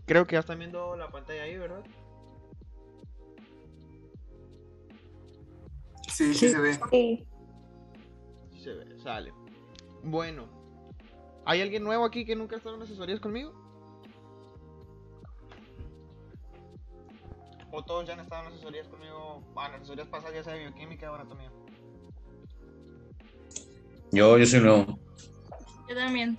Creo que ya están viendo la pantalla ahí, ¿verdad? Sí, sí Sí, se ve. sí. Sí se ve, sale. Bueno, ¿hay alguien nuevo aquí que nunca ha estado en asesorías conmigo? ¿O todos ya han estado en asesorías conmigo? Bueno, en asesorías pasadas ya sea de bioquímica o anatomía. Yo soy nuevo. Yo también.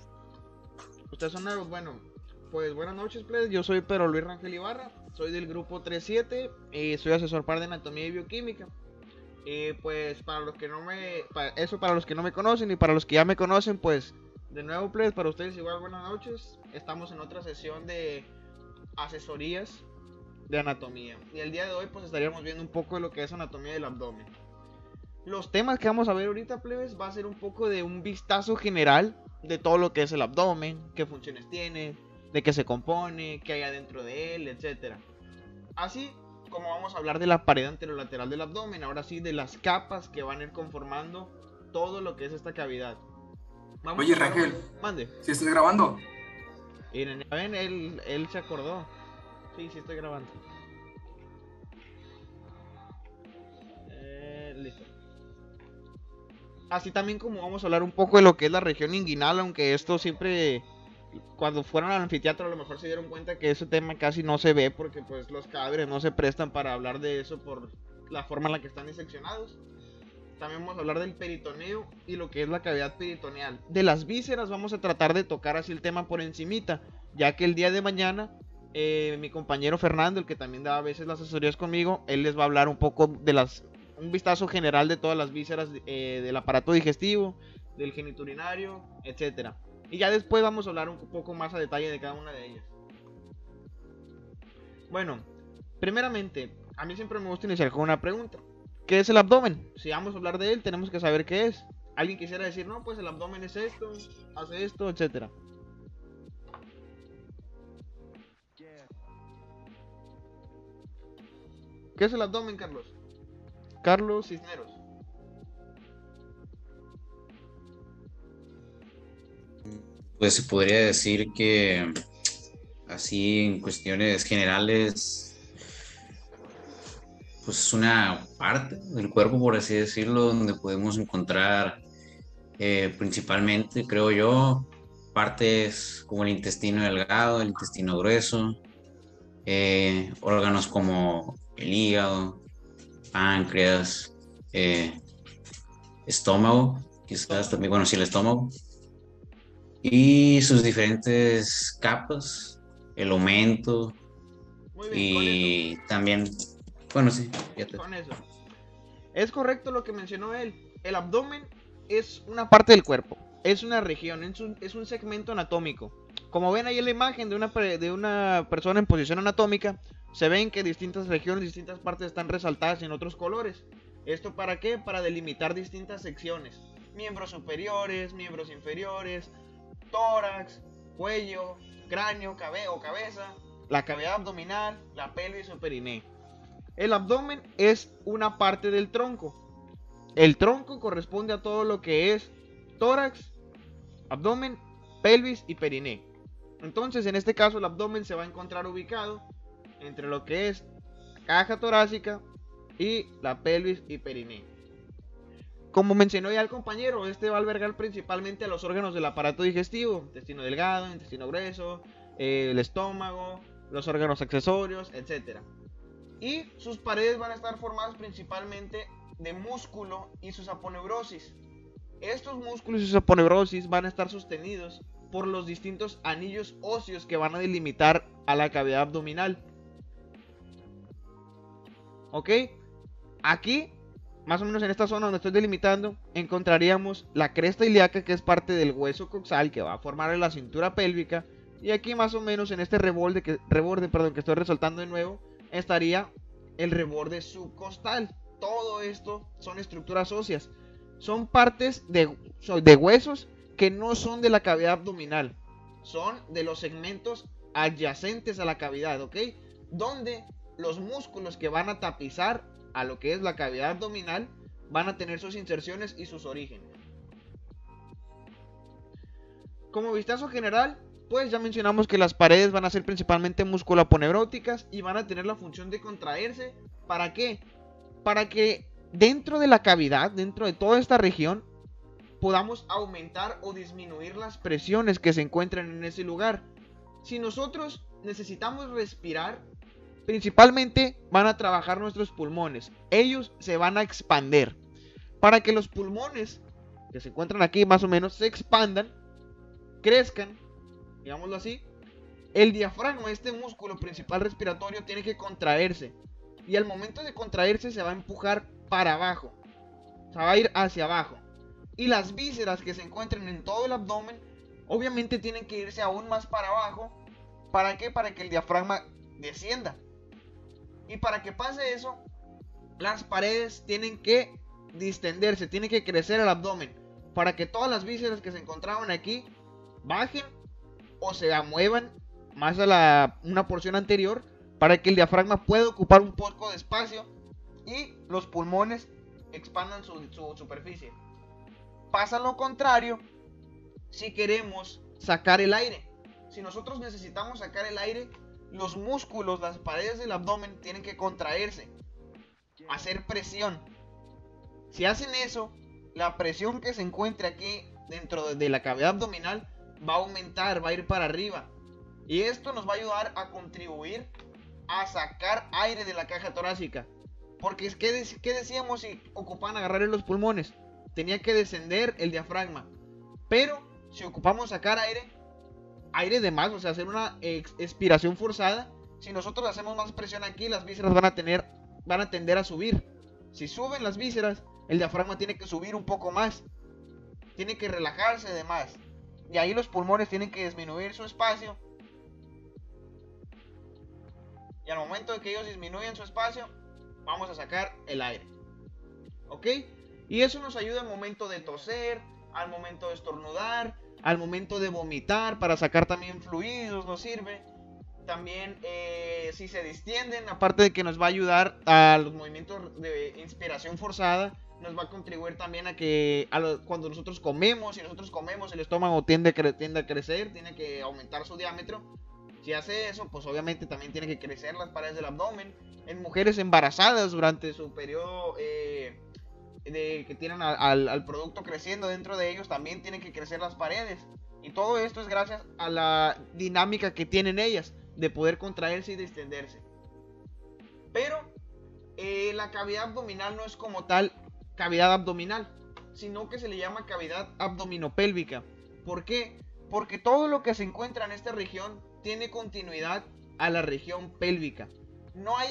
Ustedes son nuevos, bueno, pues buenas noches, please. Yo soy Pedro Luis Rangel Ibarra, soy del grupo 37 y soy asesor par de anatomía y bioquímica. Pues para los que no me, para los que no me conocen y para los que ya me conocen, pues de nuevo, please, para ustedes igual buenas noches. Estamos en otra sesión de asesorías de anatomía y el día de hoy pues estaríamos viendo un poco de lo que es anatomía del abdomen. Los temas que vamos a ver ahorita, plebes, va a ser un poco de un vistazo general de todo lo que es el abdomen, qué funciones tiene, de qué se compone, qué hay adentro de él, etcétera. Así como vamos a hablar de la pared anterolateral del abdomen, ahora sí de las capas que van a ir conformando todo lo que es esta cavidad. Vamos Oye, a hablar, Rangel, mande. ¿sí estás grabando? Miren, ya ven, él se acordó. Sí, sí estoy grabando. Listo. Así también como vamos a hablar un poco de lo que es la región inguinal, aunque esto siempre, cuando fueron al anfiteatro a lo mejor se dieron cuenta que ese tema casi no se ve porque pues los cadáveres no se prestan para hablar de eso por la forma en la que están diseccionados. También vamos a hablar del peritoneo y lo que es la cavidad peritoneal. De las vísceras vamos a tratar de tocar así el tema por encimita, ya que el día de mañana mi compañero Fernando, el que también da a veces las asesorías conmigo, él les va a hablar un poco de un vistazo general de todas las vísceras del aparato digestivo, del geniturinario, etcétera. Y ya después vamos a hablar un poco más a detalle de cada una de ellas. Bueno, primeramente, a mí siempre me gusta iniciar con una pregunta. ¿Qué es el abdomen? Si vamos a hablar de él, tenemos que saber qué es. Alguien quisiera decir, no, pues el abdomen es esto, hace esto, etcétera. ¿Qué es el abdomen, Carlos? Carlos Cisneros. Pues se podría decir que así en cuestiones generales, pues es una parte del cuerpo, por así decirlo, donde podemos encontrar principalmente, creo yo, partes como el intestino delgado, el intestino grueso, órganos como el hígado, páncreas, eh, estómago, quizás también, bueno, sí, el estómago, y sus diferentes capas, el aumento, Muy bien, con eso. y también, bueno, sí, fíjate. Con eso. Es correcto lo que mencionó él. El abdomen es una parte del cuerpo. Es una región, es un segmento anatómico. Como ven ahí en la imagen de una persona en posición anatómica, se ven que distintas regiones, distintas partes están resaltadas en otros colores. ¿Esto para qué? Para delimitar distintas secciones. Miembros superiores, miembros inferiores, tórax, cuello, cráneo, cabeza, la cavidad abdominal, la pelvis o periné. El abdomen es una parte del tronco. El tronco corresponde a todo lo que es tórax, abdomen, pelvis y periné. Entonces, en este caso, el abdomen se va a encontrar ubicado entre lo que es caja torácica y la pelvis y periné. Como mencionó ya el compañero, este va a albergar principalmente a los órganos del aparato digestivo: intestino delgado, intestino grueso, el estómago, los órganos accesorios, etcétera. Y sus paredes van a estar formadas principalmente de músculo y sus aponeurosis. Estos músculos y sus aponeurosis van a estar sostenidos por los distintos anillos óseos que van a delimitar a la cavidad abdominal. ¿Ok? Aquí, más o menos en esta zona donde estoy delimitando, encontraríamos la cresta ilíaca, que es parte del hueso coxal que va a formar la cintura pélvica. Y aquí más o menos en este reborde que estoy resaltando de nuevo, estaría el reborde subcostal. Todo esto son estructuras óseas. Son partes de huesos que no son de la cavidad abdominal. Son de los segmentos adyacentes a la cavidad, ¿ok? Donde los músculos que van a tapizar a lo que es la cavidad abdominal van a tener sus inserciones y sus orígenes. Como vistazo general, Pues ya mencionamos que las paredes van a ser principalmente musculoponeuróticas y van a tener la función de contraerse. ¿Para qué? Para que dentro de la cavidad, dentro de toda esta región, podamos aumentar o disminuir las presiones que se encuentran en ese lugar. Si nosotros necesitamos respirar, principalmente van a trabajar nuestros pulmones. Ellos se van a expander. Para que los pulmones que se encuentran aquí más o menos se expandan, crezcan, digámoslo así, el diafragma, este músculo principal respiratorio, tiene que contraerse. Y al momento de contraerse se va a empujar para abajo. Se va a ir hacia abajo. Y las vísceras que se encuentran en todo el abdomen, obviamente tienen que irse aún más para abajo. ¿Para qué? Para que el diafragma descienda. Y para que pase eso, las paredes tienen que distenderse, tiene que crecer el abdomen. Para que todas las vísceras que se encontraban aquí bajen o se muevan más a una porción anterior, para que el diafragma pueda ocupar un poco de espacio y los pulmones expandan su superficie. Pasa lo contrario si queremos sacar el aire. Si nosotros necesitamos sacar el aire, los músculos, las paredes del abdomen tienen que contraerse, hacer presión. Si hacen eso, la presión que se encuentre aquí dentro de la cavidad abdominal va a aumentar, va a ir para arriba. Y esto nos va a ayudar a contribuir a sacar aire de la caja torácica. Porque ¿qué decíamos si ocupaban agarrar en los pulmones? Tenía que descender el diafragma. Pero si ocupamos sacar aire de más, o sea, hacer una expiración forzada, si nosotros hacemos más presión aquí, las vísceras van a tender a subir. Si suben las vísceras, el diafragma tiene que subir un poco más, tiene que relajarse de más, y ahí los pulmones tienen que disminuir su espacio. Y al momento de que ellos disminuyen su espacio, vamos a sacar el aire. ¿Ok? Y eso nos ayuda al momento de toser, al momento de estornudar, al momento de vomitar, para sacar también fluidos, nos sirve. También si se distienden, aparte de que nos va a ayudar a los movimientos de inspiración forzada, nos va a contribuir también a que cuando nosotros comemos, si nosotros comemos, el estómago tiende a crecer, tiene que aumentar su diámetro. Si hace eso, pues obviamente también tiene que crecer las paredes del abdomen. En mujeres embarazadas durante su periodo que tienen al producto creciendo dentro de ellos, también tienen que crecer las paredes. Y todo esto es gracias a la dinámica que tienen ellas de poder contraerse y distenderse. Pero la cavidad abdominal no es como tal cavidad abdominal, sino que se le llama cavidad abdominopélvica. ¿Por qué? Porque todo lo que se encuentra en esta región tiene continuidad a la región pélvica. No hay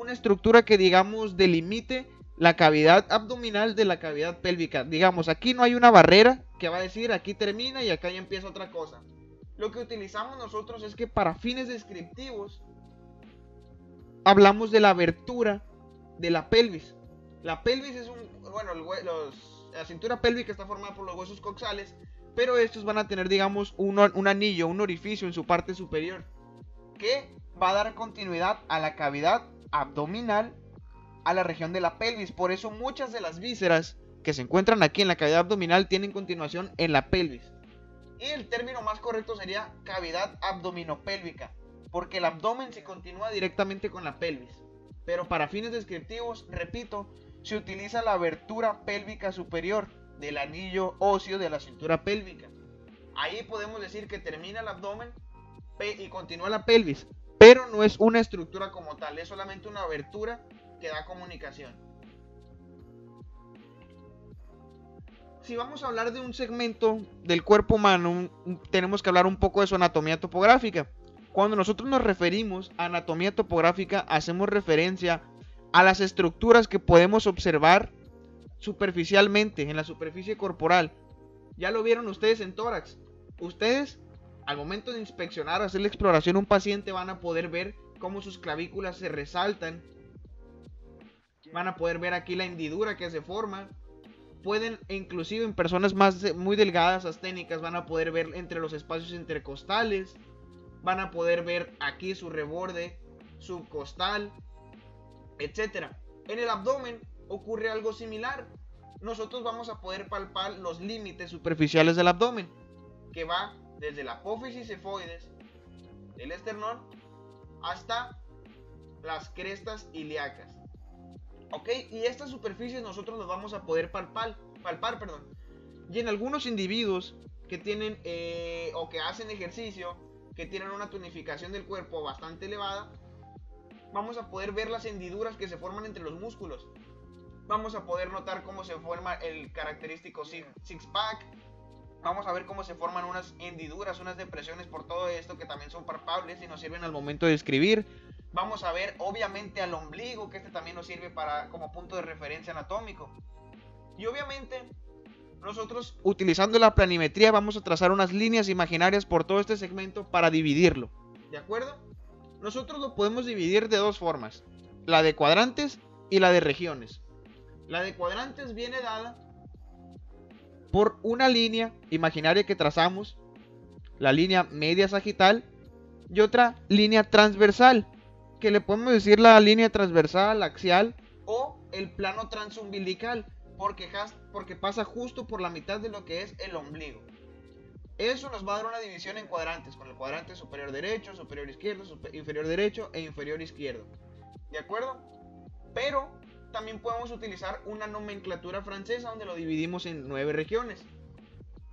una estructura que digamos delimite la cavidad abdominal de la cavidad pélvica. Digamos, aquí no hay una barrera que va a decir aquí termina y acá ya empieza otra cosa. Lo que utilizamos nosotros es que para fines descriptivos hablamos de la abertura de la pelvis. La pelvis es la cintura pélvica está formada por los huesos coxales, pero estos van a tener, digamos, un anillo, un orificio en su parte superior, que va a dar continuidad a la cavidad abdominal, a la región de la pelvis. Por eso muchas de las vísceras que se encuentran aquí en la cavidad abdominal tienen continuación en la pelvis. Y el término más correcto sería cavidad abdominopélvica, porque el abdomen se continúa directamente con la pelvis. Pero para fines descriptivos, repito, se utiliza la abertura pélvica superior del anillo óseo de la cintura pélvica. Ahí podemos decir que termina el abdomen y continúa la pelvis, pero no es una estructura como tal, es solamente una abertura que da comunicación. Si vamos a hablar de un segmento del cuerpo humano, tenemos que hablar un poco de su anatomía topográfica. Cuando nosotros nos referimos a anatomía topográfica, hacemos referencia a las estructuras que podemos observar superficialmente en la superficie corporal. Ya lo vieron ustedes en tórax. Ustedes, al momento de inspeccionar, hacer la exploración a un paciente, van a poder ver cómo sus clavículas se resaltan. Van a poder ver aquí la hendidura que se forma. Pueden, inclusive en personas muy delgadas, asténicas, van a poder ver entre los espacios intercostales. Van a poder ver aquí su reborde subcostal, etcétera. En el abdomen ocurre algo similar. Nosotros vamos a poder palpar los límites superficiales del abdomen, que va desde la apófisis cefoides del esternón hasta las crestas ilíacas. Ok, y estas superficies nosotros las vamos a poder palpar, perdón. Y en algunos individuos que tienen o que hacen ejercicio, que tienen una tonificación del cuerpo bastante elevada, vamos a poder ver las hendiduras que se forman entre los músculos. Vamos a poder notar cómo se forma el característico six-pack. Vamos a ver cómo se forman unas hendiduras, unas depresiones por todo esto que también son palpables y nos sirven al momento de escribir. Vamos a ver obviamente al ombligo, que este también nos sirve como punto de referencia anatómico. Y obviamente nosotros, utilizando la planimetría, vamos a trazar unas líneas imaginarias por todo este segmento para dividirlo. ¿De acuerdo? Nosotros lo podemos dividir de dos formas: la de cuadrantes y la de regiones. La de cuadrantes viene dada por una línea imaginaria que trazamos, la línea media sagital, y otra línea transversal, que le podemos decir la línea transversal axial o el plano transumbilical, porque pasa justo por la mitad de lo que es el ombligo. Eso nos va a dar una división en cuadrantes, con el cuadrante superior derecho, superior izquierdo, inferior derecho e inferior izquierdo. ¿De acuerdo? Pero también podemos utilizar una nomenclatura francesa donde lo dividimos en 9 regiones.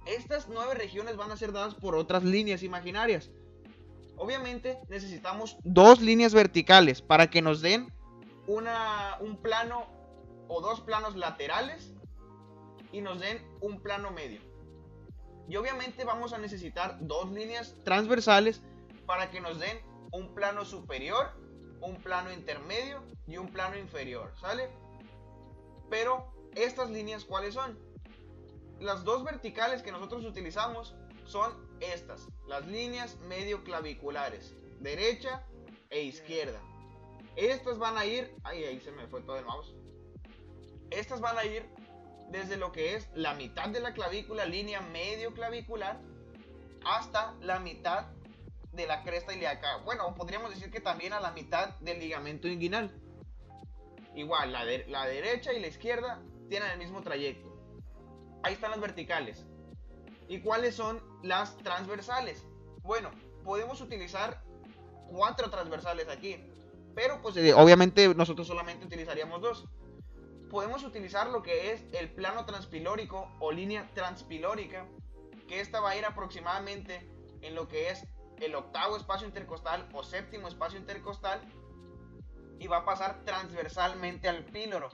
Estas 9 regiones van a ser dadas por otras líneas imaginarias. Obviamente necesitamos dos líneas verticales para que nos den un plano o dos planos laterales y nos den un plano medio. Y obviamente vamos a necesitar dos líneas transversales para que nos den un plano superior, un plano intermedio y un plano inferior, ¿sale? Pero estas líneas, ¿cuáles son? Las dos verticales que nosotros utilizamos son estas, las líneas medio claviculares, derecha e izquierda. Estas van a ir, ahí se me fue todo el mouse. Estas van a ir desde lo que es la mitad de la clavícula, línea medio clavicular, hasta la mitad de la cresta ilíaca. Bueno, podríamos decir que también a la mitad del ligamento inguinal. Igual, la derecha y la izquierda tienen el mismo trayecto. Ahí están las verticales. ¿Y cuáles son las transversales? Bueno, podemos utilizar 4 transversales aquí, pero pues obviamente nosotros solamente utilizaríamos 2. Podemos utilizar lo que es el plano transpilórico o línea transpilórica, que esta va a ir aproximadamente en lo que es el octavo espacio intercostal o séptimo espacio intercostal, y va a pasar transversalmente al píloro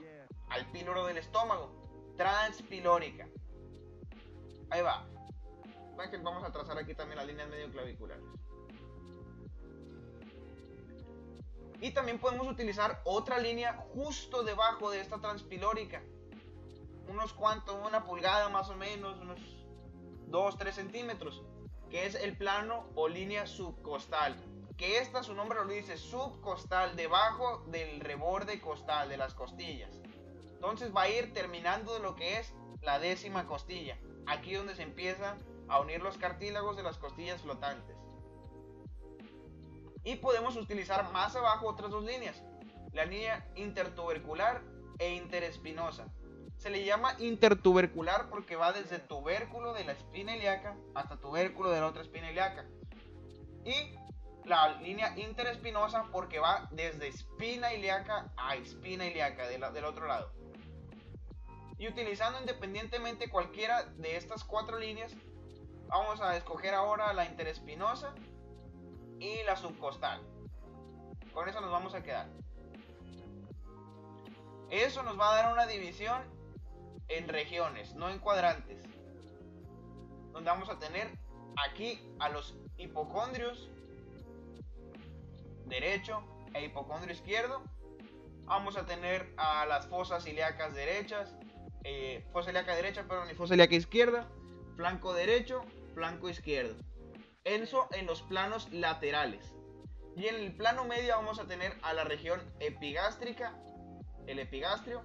del estómago. Transpilórica. Ahí va. Vamos a trazar aquí también las líneas medio claviculares. Y también podemos utilizar otra línea justo debajo de esta transpilórica, una pulgada más o menos, unos 2-3 centímetros, que es el plano o línea subcostal, que esta, su nombre lo dice, subcostal, debajo del reborde costal, de las costillas. Entonces va a ir terminando de lo que es la 10ª costilla, aquí donde se empieza a unir los cartílagos de las costillas flotantes. Y podemos utilizar más abajo otras dos líneas, la línea intertubercular e interespinosa. Se le llama intertubercular porque va desde tubérculo de la espina ilíaca hasta tubérculo de la otra espina ilíaca. Y la línea interespinosa porque va desde espina ilíaca a espina ilíaca del otro lado. Y utilizando independientemente cualquiera de estas 4 líneas, vamos a escoger ahora la interespinosa y la subcostal. Con eso nos vamos a quedar. Eso nos va a dar una división en regiones, no en cuadrantes, donde vamos a tener aquí a los hipocondrios derecho e hipocondrio izquierdo. Vamos a tener a las fosas ilíacas derechas, fosa ilíaca derecha, y fosa ilíaca izquierda, flanco derecho, flanco izquierdo. Eso en los planos laterales. Y en el plano medio vamos a tener a la región epigástrica, el epigastrio.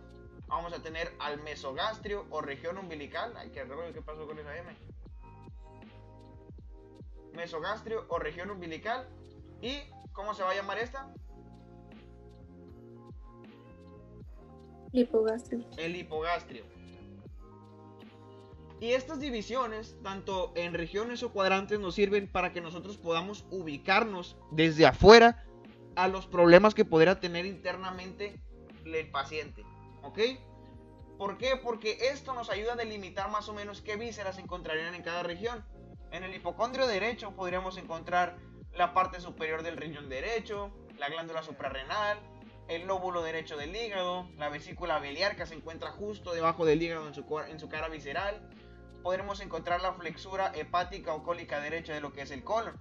Vamos a tener al mesogastrio o región umbilical. Ay, qué raro, ¿qué pasó con esa M? Mesogastrio o región umbilical. ¿Y cómo se va a llamar esta? Hipogastrio. El hipogastrio. Y estas divisiones, tanto en regiones o cuadrantes, nos sirven para que nosotros podamos ubicarnos desde afuera a los problemas que podría tener internamente el paciente. ¿Ok? ¿Por qué? Porque esto nos ayuda a delimitar más o menos qué vísceras se encontrarían en cada región. En el hipocondrio derecho podríamos encontrar la parte superior del riñón derecho, la glándula suprarrenal, el lóbulo derecho del hígado, la vesícula biliar que se encuentra justo debajo del hígado en su cara visceral. Podremos encontrar la flexura hepática o cólica derecha de lo que es el colon.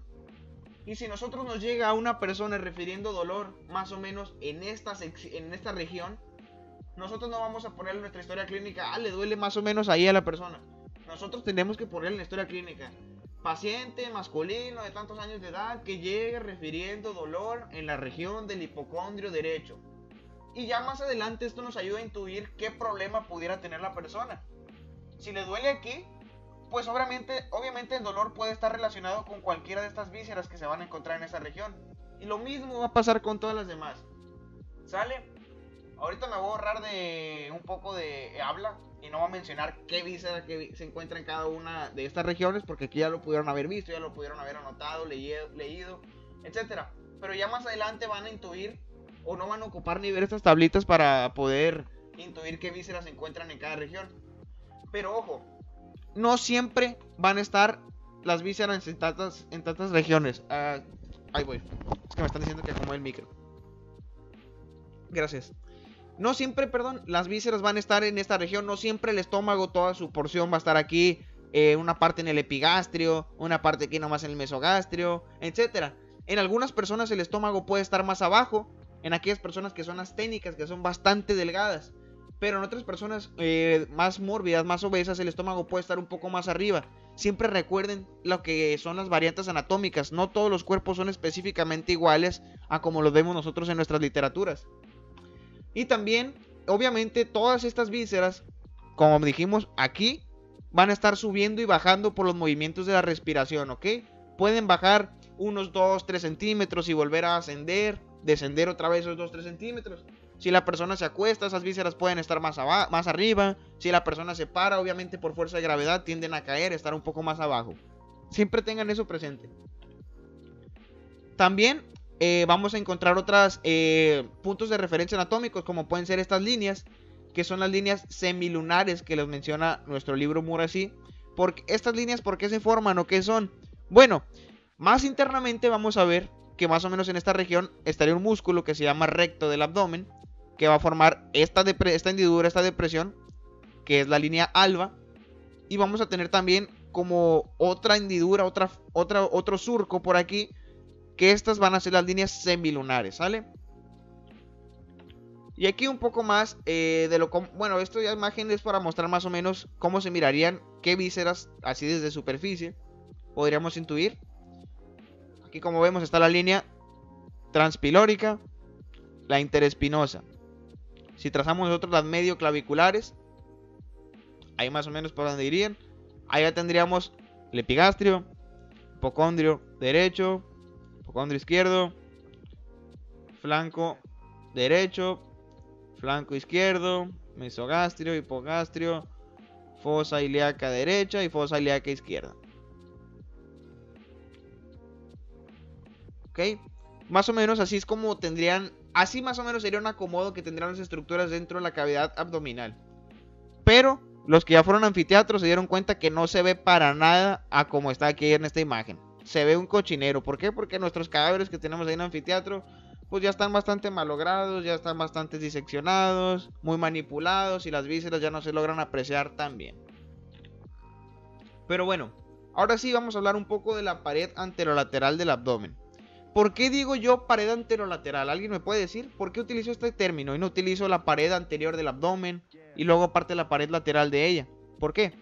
Y si nosotros nos llega a una persona refiriendo dolor más o menos en esta región, nosotros no vamos a ponerle nuestra historia clínica, le duele más o menos ahí a la persona. Nosotros tenemos que ponerle la historia clínica. Paciente masculino de tantos años de edad que llega refiriendo dolor en la región del hipocondrio derecho. Y ya más adelante esto nos ayuda a intuir qué problema pudiera tener la persona. Si le duele aquí, pues obviamente el dolor puede estar relacionado con cualquiera de estas vísceras que se van a encontrar en esa región. Y lo mismo va a pasar con todas las demás. ¿Sale? Ahorita me voy a ahorrar de un poco de habla y no voy a mencionar qué víscera que se encuentra en cada una de estas regiones, porque aquí ya lo pudieron haber visto, ya lo pudieron haber anotado, leído, etcétera. Pero ya más adelante van a intuir o no van a ocupar ni ver estas tablitas para poder intuir qué vísceras se encuentran en cada región. Pero ojo, no siempre van a estar las vísceras en tantas regiones. Ahí voy. Es que me están diciendo que acomode el micro. Gracias. No siempre, las vísceras van a estar en esta región. No siempre el estómago, toda su porción va a estar aquí. Una parte en el epigastrio, una parte aquí nomás en el mesogastrio, etcétera. En algunas personas el estómago puede estar más abajo. En aquellas personas que son asténicas, que son bastante delgadas. Pero en otras personas más mórbidas, más obesas, el estómago puede estar un poco más arriba. Siempre recuerden lo que son las variantes anatómicas. No todos los cuerpos son específicamente iguales a como los vemos nosotros en nuestras literaturas. Y también, obviamente, todas estas vísceras, como dijimos aquí, van a estar subiendo y bajando por los movimientos de la respiración, ¿ok? Pueden bajar unos 2-3 centímetros y volver a ascender, descender otra vez esos 2-3 centímetros. Si la persona se acuesta, esas vísceras pueden estar más arriba. Si la persona se para, obviamente por fuerza de gravedad tienden a caer, estar un poco más abajo. Siempre tengan eso presente. También vamos a encontrar otros puntos de referencia anatómicos, como pueden ser estas líneas, que son las líneas semilunares que les menciona nuestro libro Murasí. Estas líneas, ¿por qué se forman o qué son? Bueno, más internamente vamos a ver que más o menos en esta región estaría un músculo que se llama recto del abdomen, que va a formar esta hendidura, esta depresión, que es la línea alba. Y vamos a tener también como otra hendidura, otro surco por aquí, que estas van a ser las líneas semilunares, ¿sale? Y aquí un poco más bueno, esto ya imagen es para mostrar más o menos cómo se mirarían, qué vísceras, así desde superficie, podríamos intuir. Aquí como vemos está la línea transpilórica, la interespinosa. Si trazamos nosotros las medioclaviculares, ahí más o menos por donde irían. Ahí ya tendríamos el epigastrio, hipocondrio derecho, hipocondrio izquierdo, flanco derecho, flanco izquierdo, mesogastrio, hipogastrio, fosa ilíaca derecha y fosa ilíaca izquierda. ¿Ok? Más o menos así es como tendrían, así más o menos sería un acomodo que tendrían las estructuras dentro de la cavidad abdominal. Pero los que ya fueron anfiteatros se dieron cuenta que no se ve para nada a como está aquí en esta imagen. Se ve un cochinero. ¿Por qué? Porque nuestros cadáveres que tenemos ahí en anfiteatro pues ya están bastante malogrados, ya están bastante diseccionados, muy manipulados y las vísceras ya no se logran apreciar tan bien. Pero bueno, ahora sí vamos a hablar un poco de la pared anterolateral del abdomen. ¿Por qué digo yo pared anterolateral? ¿Alguien me puede decir por qué utilizo este término y no utilizo la pared anterior del abdomen y luego aparte la pared lateral de ella? ¿Por qué?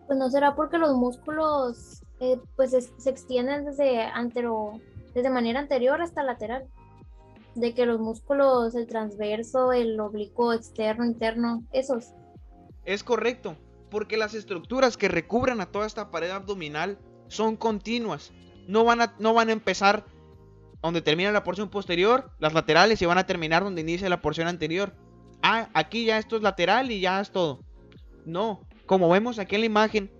Pues no será porque los músculos pues se extienden desde manera anterior hasta lateral. De que los músculos, el transverso, el oblicuo externo, interno, esos. Es correcto, porque las estructuras que recubren a toda esta pared abdominal son continuas. No van a empezar donde termina la porción posterior, las laterales, y van a terminar donde inicia la porción anterior. ah, aquí ya esto es lateral y ya es todo. No, como vemos aquí en la imagen,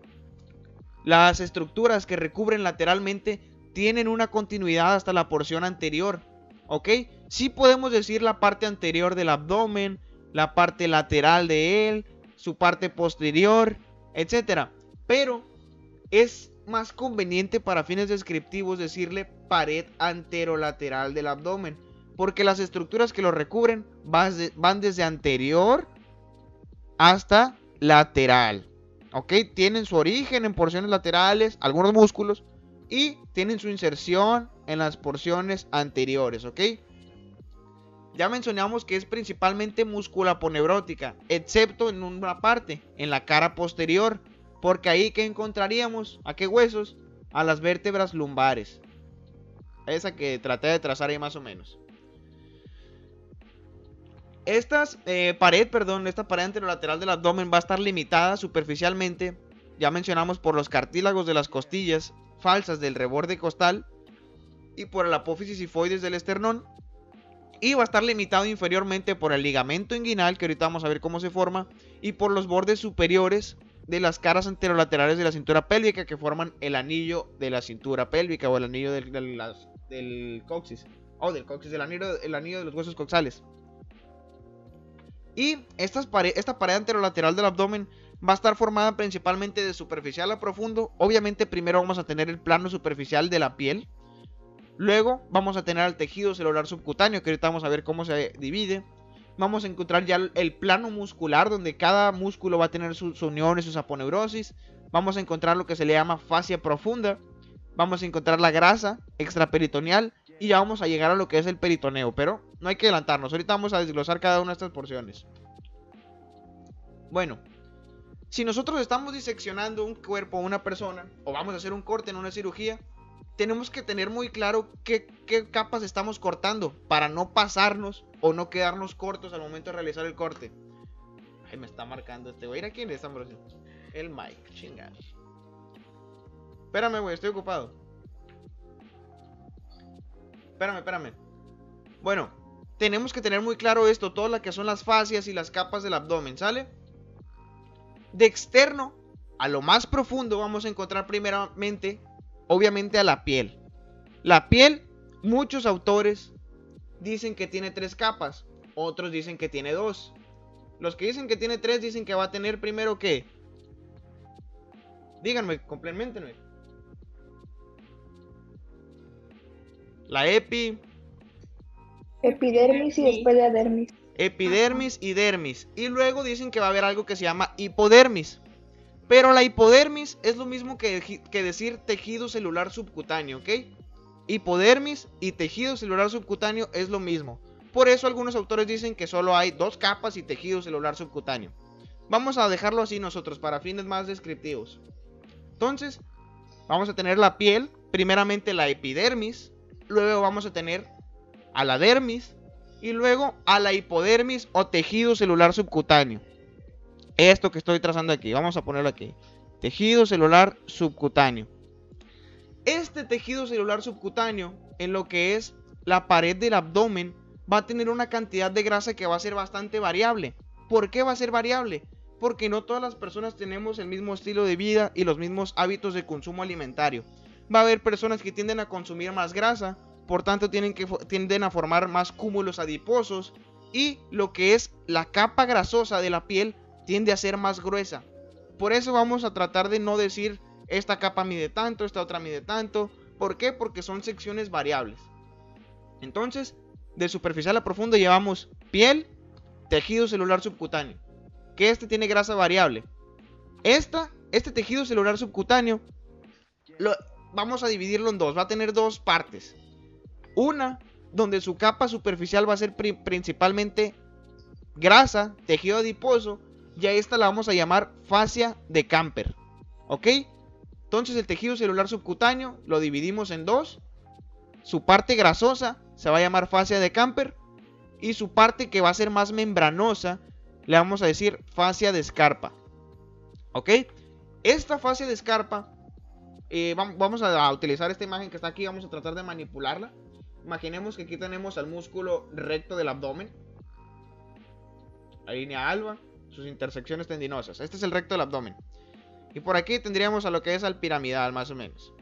las estructuras que recubren lateralmente tienen una continuidad hasta la porción anterior, ¿ok? Sí podemos decir la parte anterior del abdomen, la parte lateral de él, su parte posterior, etcétera. Pero es más conveniente para fines descriptivos decirle pared anterolateral del abdomen, porque las estructuras que lo recubren van desde anterior hasta lateral, ¿ok? Tienen su origen en porciones laterales, algunos músculos, y tienen su inserción en las porciones anteriores, ¿ok? Ya mencionamos que es principalmente musculaponeurótica, excepto en una parte, en la cara posterior, porque ahí que encontraríamos, ¿a qué huesos? A las vértebras lumbares. Esa que traté de trazar ahí más o menos. Esta pared anterolateral del abdomen va a estar limitada superficialmente, ya mencionamos, por los cartílagos de las costillas falsas del reborde costal y por el apófisis sifoides del esternón, y va a estar limitado inferiormente por el ligamento inguinal, que ahorita vamos a ver cómo se forma, y por los bordes superiores de las caras anterolaterales de la cintura pélvica, que forman el anillo de la cintura pélvica, o el anillo del coxis, o del coxis, el anillo de los huesos coxales. Y esta pared anterolateral del abdomen va a estar formada principalmente de superficial a profundo. Obviamente primero vamos a tener el plano superficial de la piel. Luego vamos a tener el tejido celular subcutáneo, que ahorita vamos a ver cómo se divide. Vamos a encontrar ya el plano muscular, donde cada músculo va a tener sus uniones, sus aponeurosis. Vamos a encontrar lo que se le llama fascia profunda. Vamos a encontrar la grasa extraperitoneal. Y ya vamos a llegar a lo que es el peritoneo. Pero no hay que adelantarnos. Ahorita vamos a desglosar cada una de estas porciones. Bueno, si nosotros estamos diseccionando un cuerpo o una persona, o vamos a hacer un corte en una cirugía, tenemos que tener muy claro qué capas estamos cortando, para no pasarnos o no quedarnos cortos al momento de realizar el corte. Ay, me está marcando este güey. ¿A quién le están produciendo? El Mike, chingada. Espérame, güey, estoy ocupado. Espérame. Bueno, tenemos que tener muy claro esto, todo lo que son las fascias y las capas del abdomen, ¿sale? De externo a lo más profundo vamos a encontrar primeramente, obviamente, a la piel. La piel, muchos autores dicen que tiene 3 capas, otros dicen que tiene 2. Los que dicen que tiene 3 dicen que va a tener primero ¿qué? Díganme, complementenme. La epidermis y después de dermis. Epidermis y dermis. Y luego dicen que va a haber algo que se llama hipodermis. Pero la hipodermis es lo mismo que decir tejido celular subcutáneo, ¿ok? Hipodermis y tejido celular subcutáneo es lo mismo. Por eso algunos autores dicen que solo hay 2 capas y tejido celular subcutáneo. Vamos a dejarlo así nosotros para fines más descriptivos. Entonces, vamos a tener la piel, primeramente la epidermis, luego vamos a tener a la dermis y luego a la hipodermis o tejido celular subcutáneo. Esto que estoy trazando aquí, vamos a ponerlo aquí. Tejido celular subcutáneo. Este tejido celular subcutáneo, en lo que es la pared del abdomen, va a tener una cantidad de grasa que va a ser bastante variable. ¿Por qué va a ser variable? Porque no todas las personas tenemos el mismo estilo de vida y los mismos hábitos de consumo alimentario. Va a haber personas que tienden a consumir más grasa, por tanto tienden a formar más cúmulos adiposos, y lo que es la capa grasosa de la piel tiende a ser más gruesa. Por eso vamos a tratar de no decir esta capa mide tanto, esta otra mide tanto. ¿Por qué? Porque son secciones variables. Entonces, de superficial a profundo llevamos piel, tejido celular subcutáneo, que este tiene grasa variable. Este tejido celular subcutáneo vamos a dividirlo en dos, va a tener 2 partes. Una donde su capa superficial va a ser principalmente grasa, tejido adiposo, y a esta la vamos a llamar fascia de Camper, ¿ok? Entonces el tejido celular subcutáneo lo dividimos en 2. Su parte grasosa se va a llamar fascia de Camper, y su parte que va a ser más membranosa le vamos a decir fascia de Scarpa, ¿ok? Esta fascia de Scarpa, vamos a utilizar esta imagen que está aquí, vamos a tratar de manipularla. Imaginemos que aquí tenemos el músculo recto del abdomen. la línea alba, sus intersecciones tendinosas. Este es el recto del abdomen. Y por aquí tendríamos a lo que es al piramidal, más o menos.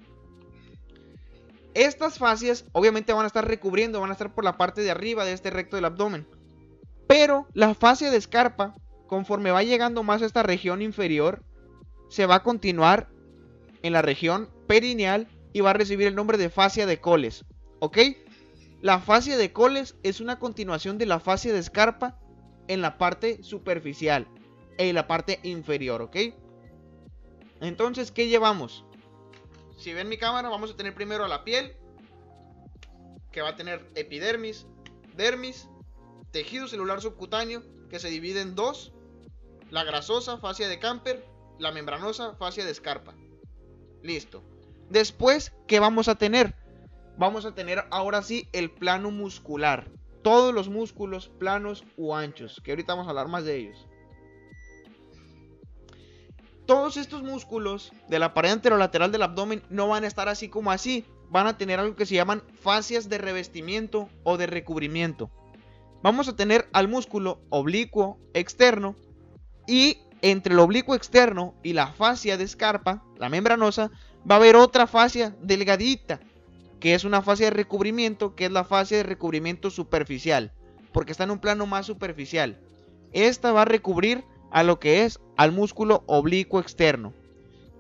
Estas fascias obviamente van a estar recubriendo, van a estar por la parte de arriba de este recto del abdomen. Pero la fascia de escarpa, conforme va llegando más a esta región inferior, se va a continuar en la región perineal y va a recibir el nombre de fascia de coles. ¿Ok? La fascia de coles es una continuación de la fascia de escarpa en la parte superficial e en la parte inferior. ¿Ok? Entonces, ¿qué llevamos? Si ven mi cámara, vamos a tener primero a la piel, que va a tener epidermis, dermis, tejido celular subcutáneo, que se divide en dos: la grasosa, fascia de Camper, la membranosa, fascia de escarpa. Listo. Después, ¿qué vamos a tener? Vamos a tener ahora sí el plano muscular. Todos los músculos planos u anchos, que ahorita vamos a hablar más de ellos. Todos estos músculos de la pared anterolateral del abdomen no van a estar así como así. Van a tener algo que se llaman fascias de revestimiento o de recubrimiento. Vamos a tener al músculo oblicuo externo, y entre el oblicuo externo y la fascia de escarpa, la membranosa, va a haber otra fascia delgadita, que es una fascia de recubrimiento, que es la fascia de recubrimiento superficial, porque está en un plano más superficial. Esta va a recubrir a lo que es al músculo oblicuo externo.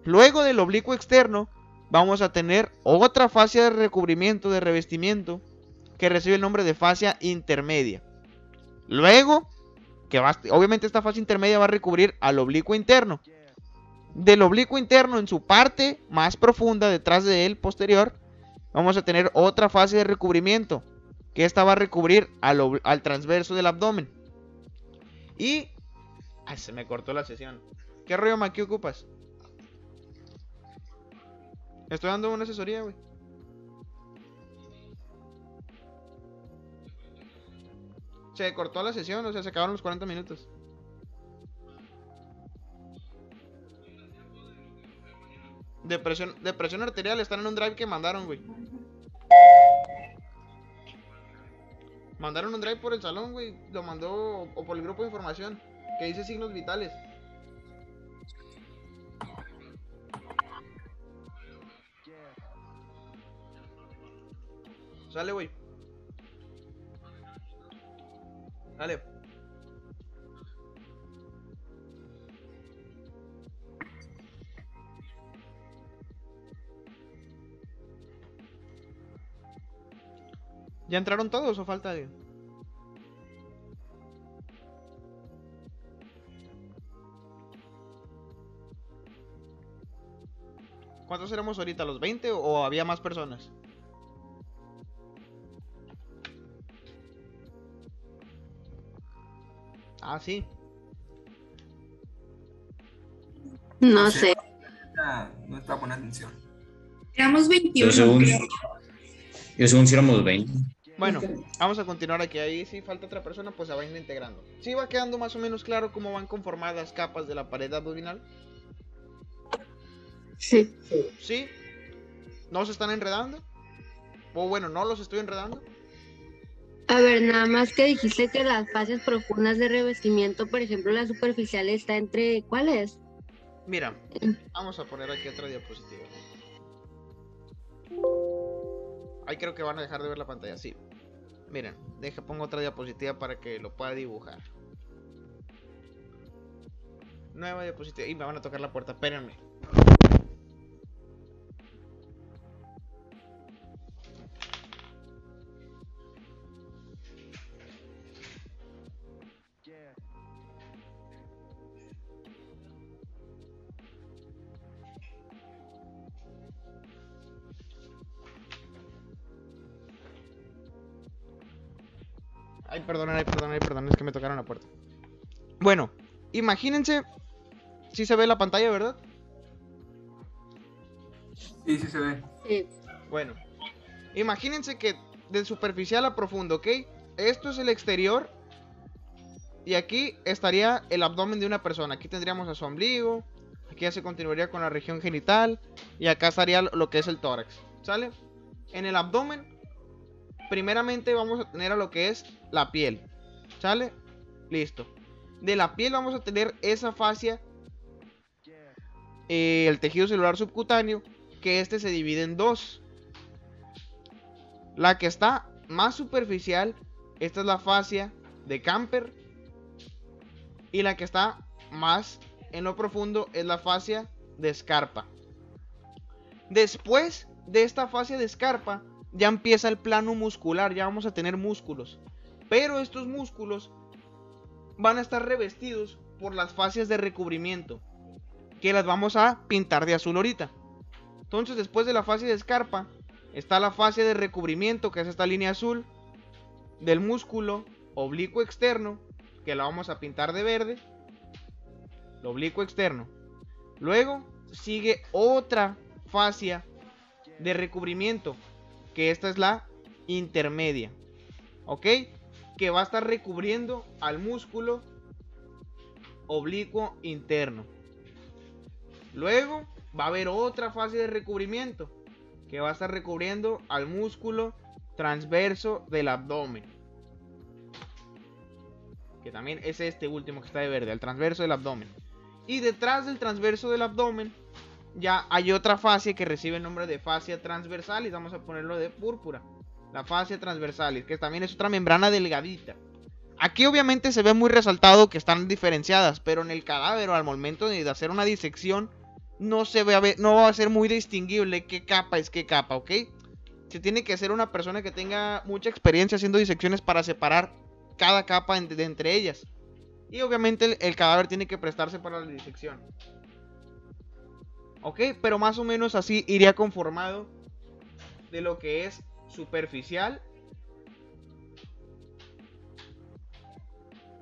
Luego del oblicuo externo vamos a tener otra fascia de recubrimiento, de revestimiento, que recibe el nombre de fascia intermedia. Luego, obviamente esta fascia intermedia va a recubrir al oblicuo interno. Del oblicuo interno, en su parte más profunda, detrás de él, posterior, vamos a tener otra fascia de recubrimiento, que esta va a recubrir al transverso del abdomen. Y ay, se me cortó la sesión. ¿Qué rollo, ma? ¿Qué ocupas? Estoy dando una asesoría, güey. Se cortó la sesión, o sea, se acabaron los 40 minutos. Depresión arterial, están en un drive que mandaron, güey. Mandaron un drive por el salón, güey. Lo mandó o por el grupo de información, que dice signos vitales. Sale, güey. Dale. ¿Ya entraron todos o falta alguien? ¿Cuántos éramos ahorita? ¿Los 20 o había más personas? Ah, sí. No sé. No estaba poniendo atención. Éramos 21. Yo según si éramos 20. Bueno, vamos a continuar aquí. Ahí si falta otra persona, pues se va a ir integrando. ¿Sí va quedando más o menos claro cómo van conformadas capas de la pared abdominal? Sí. ¿Sí? ¿No se están enredando? O bueno, ¿no los estoy enredando? A ver, nada más que dijiste que las fases profundas de revestimiento, por ejemplo, la superficial está entre... ¿Cuáles? Mira, vamos a poner aquí otra diapositiva. Ahí creo que van a dejar de ver la pantalla, sí. Miren, pongo otra diapositiva para que lo pueda dibujar. Nueva diapositiva. Y me van a tocar la puerta, espérenme. Ay, perdón, es que me tocaron la puerta. Bueno, imagínense. Sí se ve la pantalla, ¿verdad? Sí, sí se ve. Sí. Bueno, imagínense que de superficial a profundo, ¿ok? Esto es el exterior. Y aquí estaría el abdomen de una persona. Aquí tendríamos a su ombligo. Aquí ya se continuaría con la región genital. Y acá estaría lo que es el tórax. ¿Sale? En el abdomen, primeramente vamos a tener a lo que es la piel. ¿Sale? Listo. De la piel vamos a tener esa fascia, el tejido celular subcutáneo, que este se divide en dos. La que está más superficial, esta es la fascia de Camper. Y la que está más en lo profundo es la fascia de Scarpa. Después de esta fascia de Scarpa, ya empieza el plano muscular, ya vamos a tener músculos. Pero estos músculos van a estar revestidos por las fascias de recubrimiento, que las vamos a pintar de azul ahorita. Entonces, después de la fascia de Scarpa, está la fascia de recubrimiento, que es esta línea azul, del músculo oblicuo externo, que la vamos a pintar de verde, el oblicuo externo. Luego sigue otra fascia de recubrimiento, que esta es la intermedia, ¿ok? Que va a estar recubriendo al músculo oblicuo interno. Luego va a haber otra fase de recubrimiento, que va a estar recubriendo al músculo transverso del abdomen, que también es este último que está de verde, el transverso del abdomen. Y detrás del transverso del abdomen ya hay otra fascia que recibe el nombre de fascia transversalis. Vamos a ponerlo de púrpura, la fascia transversalis, que también es otra membrana delgadita. Aquí obviamente se ve muy resaltado que están diferenciadas, pero en el cadáver o al momento de hacer una disección no va a ser muy distinguible qué capa es qué capa, ¿ok? Se tiene que ser una persona que tenga mucha experiencia haciendo disecciones para separar cada capa de entre ellas. Y obviamente el cadáver tiene que prestarse para la disección, ¿ok? Pero más o menos así iría conformado de lo que es superficial.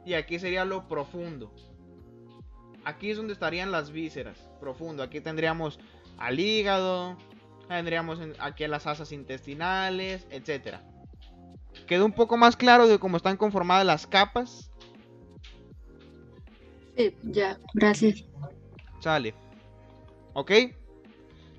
Y aquí sería lo profundo. Aquí es donde estarían las vísceras. Profundo. Aquí tendríamos al hígado. Tendríamos aquí a las asas intestinales, etc. ¿Quedó un poco más claro de cómo están conformadas las capas? Sí, ya, gracias. Sale. ¿Ok?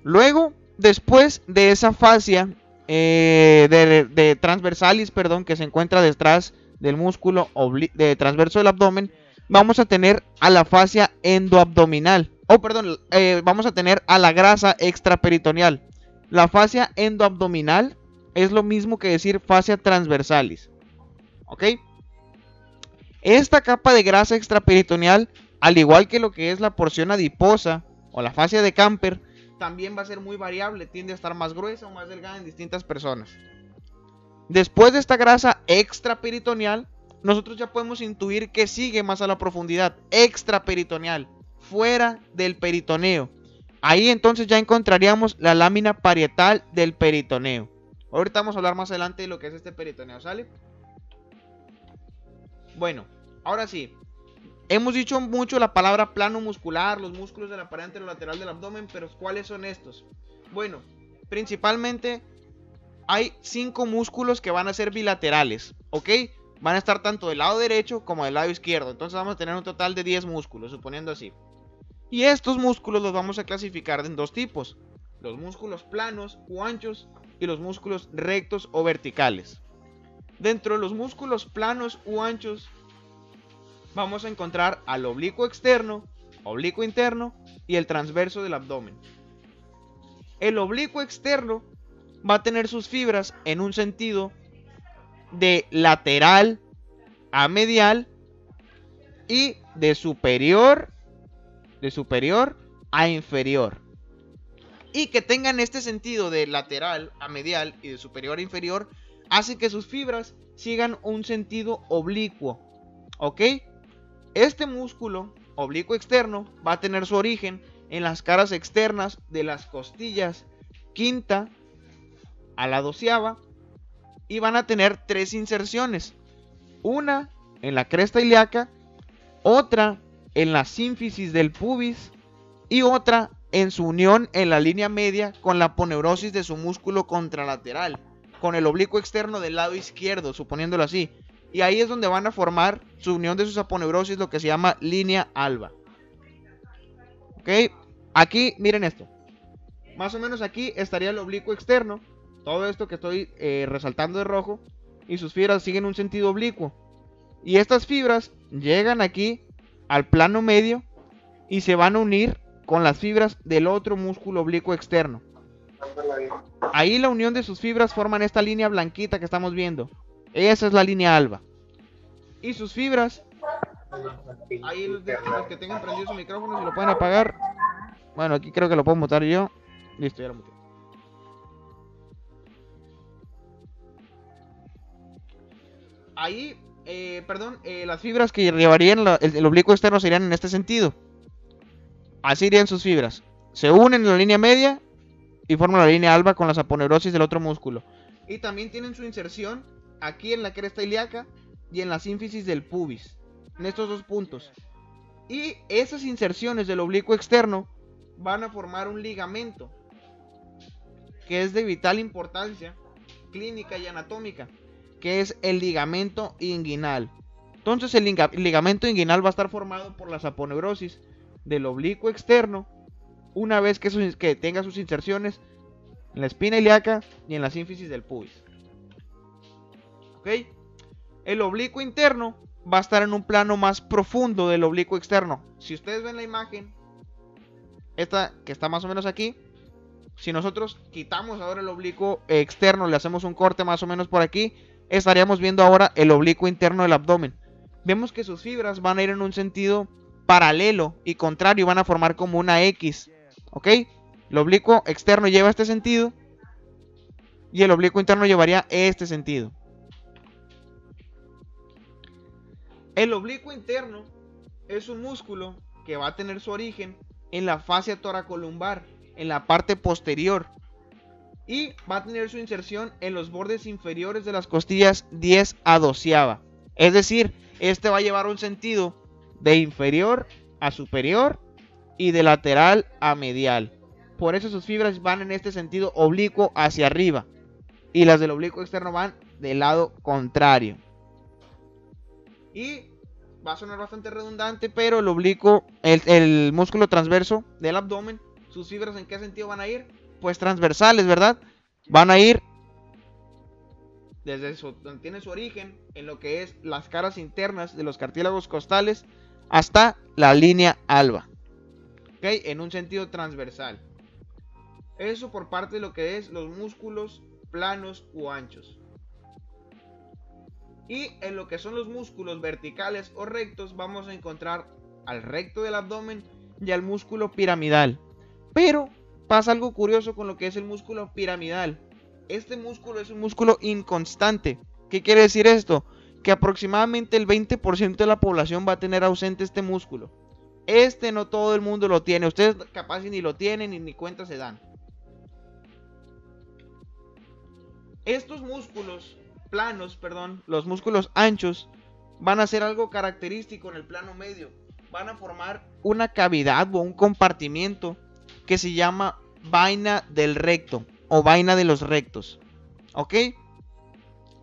Luego, después de esa fascia de transversalis, perdón, que se encuentra detrás del músculo de transverso del abdomen, vamos a tener a la fascia endoabdominal. Vamos a tener a la grasa extraperitoneal. La fascia endoabdominal es lo mismo que decir fascia transversalis. ¿Ok? Esta capa de grasa extraperitoneal, al igual que lo que es la porción adiposa o la fascia de Camper, también va a ser muy variable. Tiende a estar más gruesa o más delgada en distintas personas. Después de esta grasa extraperitoneal, nosotros ya podemos intuir que sigue más a la profundidad. Extraperitoneal, fuera del peritoneo. Ahí entonces ya encontraríamos la lámina parietal del peritoneo. Ahorita vamos a hablar más adelante de lo que es este peritoneo, ¿sale? Bueno, ahora sí. Hemos dicho mucho la palabra plano muscular, los músculos de la pared anterolateral del abdomen, pero ¿cuáles son estos? Bueno, principalmente hay 5 músculos que van a ser bilaterales, ¿ok? Van a estar tanto del lado derecho como del lado izquierdo. Entonces vamos a tener un total de 10 músculos, suponiendo así. Y estos músculos los vamos a clasificar en dos tipos: los músculos planos u anchos y los músculos rectos o verticales. Dentro de los músculos planos u anchos vamos a encontrar al oblicuo externo, oblicuo interno y el transverso del abdomen. El oblicuo externo va a tener sus fibras en un sentido de lateral a medial y de superior a inferior. Y que tengan este sentido de lateral a medial y de superior a inferior hace que sus fibras sigan un sentido oblicuo, ¿ok? Este músculo oblicuo externo va a tener su origen en las caras externas de las costillas quinta a la 12ª y van a tener 3 inserciones: una en la cresta ilíaca, otra en la sínfisis del pubis y otra en su unión en la línea media con la aponeurosis de su músculo contralateral, con el oblicuo externo del lado izquierdo, suponiéndolo así. Y ahí es donde van a formar su unión de sus aponeurosis, lo que se llama línea alba. ¿Ok? Aquí, miren esto. Más o menos aquí estaría el oblicuo externo. Todo esto que estoy resaltando de rojo. Y sus fibras siguen un sentido oblicuo. Y estas fibras llegan aquí al plano medio y se van a unir con las fibras del otro músculo oblicuo externo. Ahí la unión de sus fibras forman esta línea blanquita que estamos viendo. Esa es la línea alba. Y sus fibras, ahí los que tengan prendido su micrófono, si lo pueden apagar. Bueno, aquí creo que lo puedo mutar yo. Listo, ya lo muté. Ahí, las fibras que llevarían el oblicuo externo serían en este sentido. Así irían sus fibras. Se unen en la línea media y forman la línea alba con las aponeurosis del otro músculo. Y también tienen su inserción aquí en la cresta ilíaca y en la sínfisis del pubis. En estos dos puntos. Y esas inserciones del oblicuo externo van a formar un ligamento que es de vital importancia clínica y anatómica, que es el ligamento inguinal. Entonces el ligamento inguinal va a estar formado por las aponeurosis del oblicuo externo una vez que tenga sus inserciones en la espina ilíaca y en la sínfisis del pubis. ¿Ok? El oblicuo interno va a estar en un plano más profundo del oblicuo externo. Si ustedes ven la imagen, esta que está más o menos aquí, si nosotros quitamos ahora el oblicuo externo, le hacemos un corte más o menos por aquí, estaríamos viendo ahora el oblicuo interno del abdomen. Vemos que sus fibras van a ir en un sentido paralelo y contrario, van a formar como una X. ¿Ok? El oblicuo externo lleva este sentido y el oblicuo interno llevaría este sentido. El oblicuo interno es un músculo que va a tener su origen en la fascia toracolumbar, en la parte posterior, y va a tener su inserción en los bordes inferiores de las costillas 10 a 12. Es decir, este va a llevar un sentido de inferior a superior y de lateral a medial. Por eso sus fibras van en este sentido oblicuo hacia arriba y las del oblicuo externo van del lado contrario. Y va a sonar bastante redundante, pero el oblicuo, el músculo transverso del abdomen, sus fibras ¿en qué sentido van a ir? Pues transversales, ¿verdad? Van a ir desde donde tiene su origen, en lo que es las caras internas de los cartílagos costales, hasta la línea alba. ¿Ok? En un sentido transversal. Eso por parte de lo que es los músculos planos u anchos. Y en lo que son los músculos verticales o rectos, vamos a encontrar al recto del abdomen y al músculo piramidal. Pero pasa algo curioso con lo que es el músculo piramidal. Este músculo es un músculo inconstante. ¿Qué quiere decir esto? Que aproximadamente el 20% de la población va a tener ausente este músculo. Este no todo el mundo lo tiene. Ustedes capaz ni lo tienen ni cuenta se dan. Estos músculos planos, los músculos anchos, van a ser algo característico en el plano medio. Van a formar una cavidad o un compartimiento que se llama vaina del recto o vaina de los rectos. ¿Ok?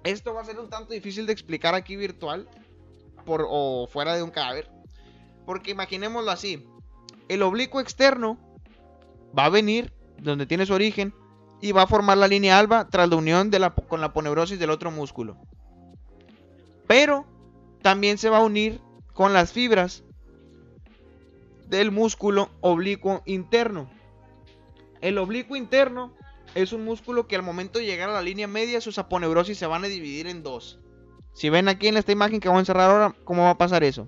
Esto va a ser un tanto difícil de explicar aquí virtual o fuera de un cadáver. Porque imaginémoslo así. El oblicuo externo va a venir donde tiene su origen y va a formar la línea alba tras la unión con la aponeurosis del otro músculo. Pero también se va a unir con las fibras del músculo oblicuo interno. El oblicuo interno es un músculo que al momento de llegar a la línea media, sus aponeurosis se van a dividir en dos. Si ven aquí en esta imagen que vamos a encerrar ahora, ¿cómo va a pasar eso?